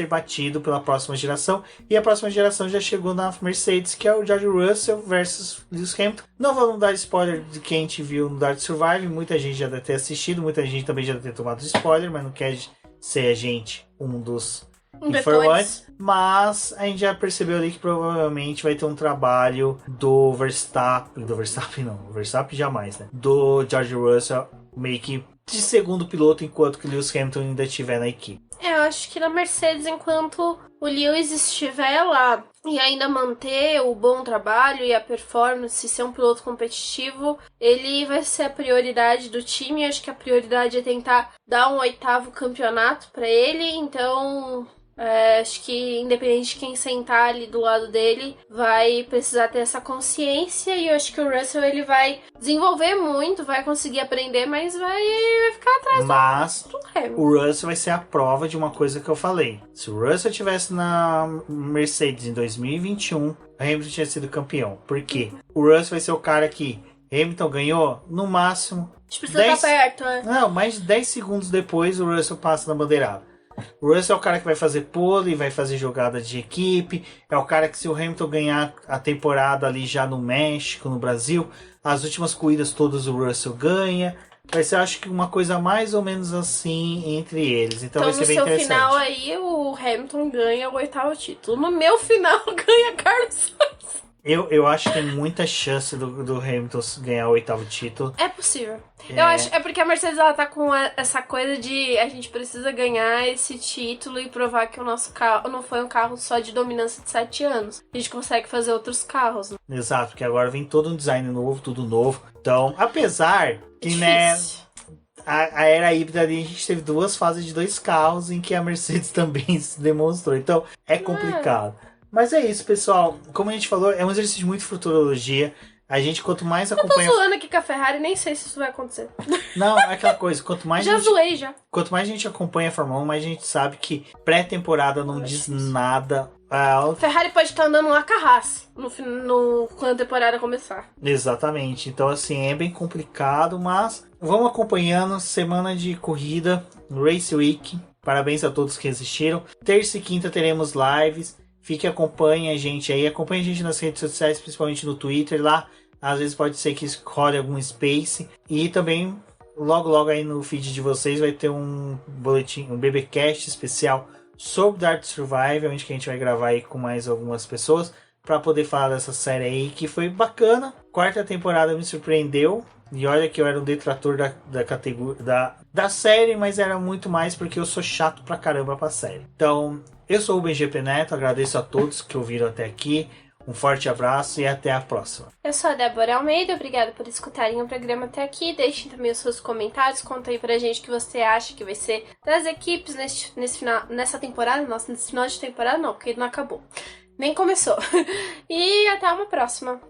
batido pela próxima geração. E a próxima geração já chegou na Mercedes, que é o George Russell versus Lewis Hamilton. Não vamos dar spoiler de quem a gente viu no Drive to Survive. Muita gente já deve ter assistido, muita gente também já deve ter tomado spoiler, mas não quer ser a gente um dos informantes, mas a gente já percebeu ali que provavelmente vai ter um trabalho do Verstappen jamais, né? Do George Russell, meio que de segundo piloto, enquanto que o Lewis Hamilton ainda estiver na equipe. Eu acho que na Mercedes, enquanto o Lewis estiver lá e ainda manter o bom trabalho e a performance, ser um piloto competitivo, ele vai ser a prioridade do time. Acho que a prioridade é tentar dar um 8º campeonato para ele, então acho que independente de quem sentar ali do lado dele, vai precisar ter essa consciência, e eu acho que o Russell ele vai desenvolver muito, vai conseguir aprender, mas vai ficar atrás do Hamilton. O Russell vai ser a prova de uma coisa que eu falei. Se o Russell estivesse na Mercedes em 2021, o Hamilton tinha sido campeão. Por quê? O Russell vai ser o cara que Hamilton ganhou, no máximo... A gente precisa estar perto, né? Não, mais de 10 segundos depois o Russell passa na bandeirada. O Russell é o cara que vai fazer pole, vai fazer jogada de equipe, é o cara que, se o Hamilton ganhar a temporada ali já no México, no Brasil, as últimas corridas todas o Russell ganha. Vai ser, acho que, uma coisa mais ou menos assim entre eles. Então vai ser bem interessante. No seu final aí, o Hamilton ganha o 8º título. No meu final, ganha Carlos Sainz. Eu acho que tem muita chance do Hamilton ganhar o 8º título. É possível. Eu acho, é porque a Mercedes ela tá com essa coisa de a gente precisa ganhar esse título e provar que o nosso carro não foi um carro só de dominância de 7 anos. A gente consegue fazer outros carros. Né? Exato, porque agora vem todo um design novo, tudo novo. Então, apesar que, né, a era híbrida ali, a gente teve 2 fases de 2 carros em que a Mercedes também se demonstrou. Então, é complicado. Mas é isso, pessoal. Como a gente falou, é um exercício de muita futurologia. A gente, quanto mais acompanha... Eu tô zoando aqui com a Ferrari, nem sei se isso vai acontecer. Não, é aquela coisa, quanto mais zoei, já. Quanto mais a gente acompanha a Fórmula 1, mais a gente sabe que pré-temporada não diz nada. A Ferrari pode estar andando uma carraça quando a temporada começar. Exatamente. Então, assim, é bem complicado, mas vamos acompanhando. Semana de corrida, Race Week. Parabéns a todos que assistiram. Terça e quinta teremos lives. Acompanhe a gente aí. Acompanhe a gente nas redes sociais, principalmente no Twitter. Lá, às vezes pode ser que role algum space. E também, logo aí no feed de vocês, vai ter um boletim, um BBcast especial sobre Drive to Survive, onde que a gente vai gravar aí com mais algumas pessoas para poder falar dessa série aí, que foi bacana. 4ª temporada me surpreendeu. E olha que eu era um detrator da categoria da série, mas era muito mais porque eu sou chato pra caramba pra série. Então, eu sou o BGP Neto, agradeço a todos que ouviram até aqui. Um forte abraço e até a próxima. Eu sou a Débora Almeida, obrigada por escutarem o programa até aqui. Deixem também os seus comentários, conta aí pra gente o que você acha que vai ser das equipes nessa temporada. Nossa, nesse final de temporada não, porque não acabou. Nem começou. E até uma próxima.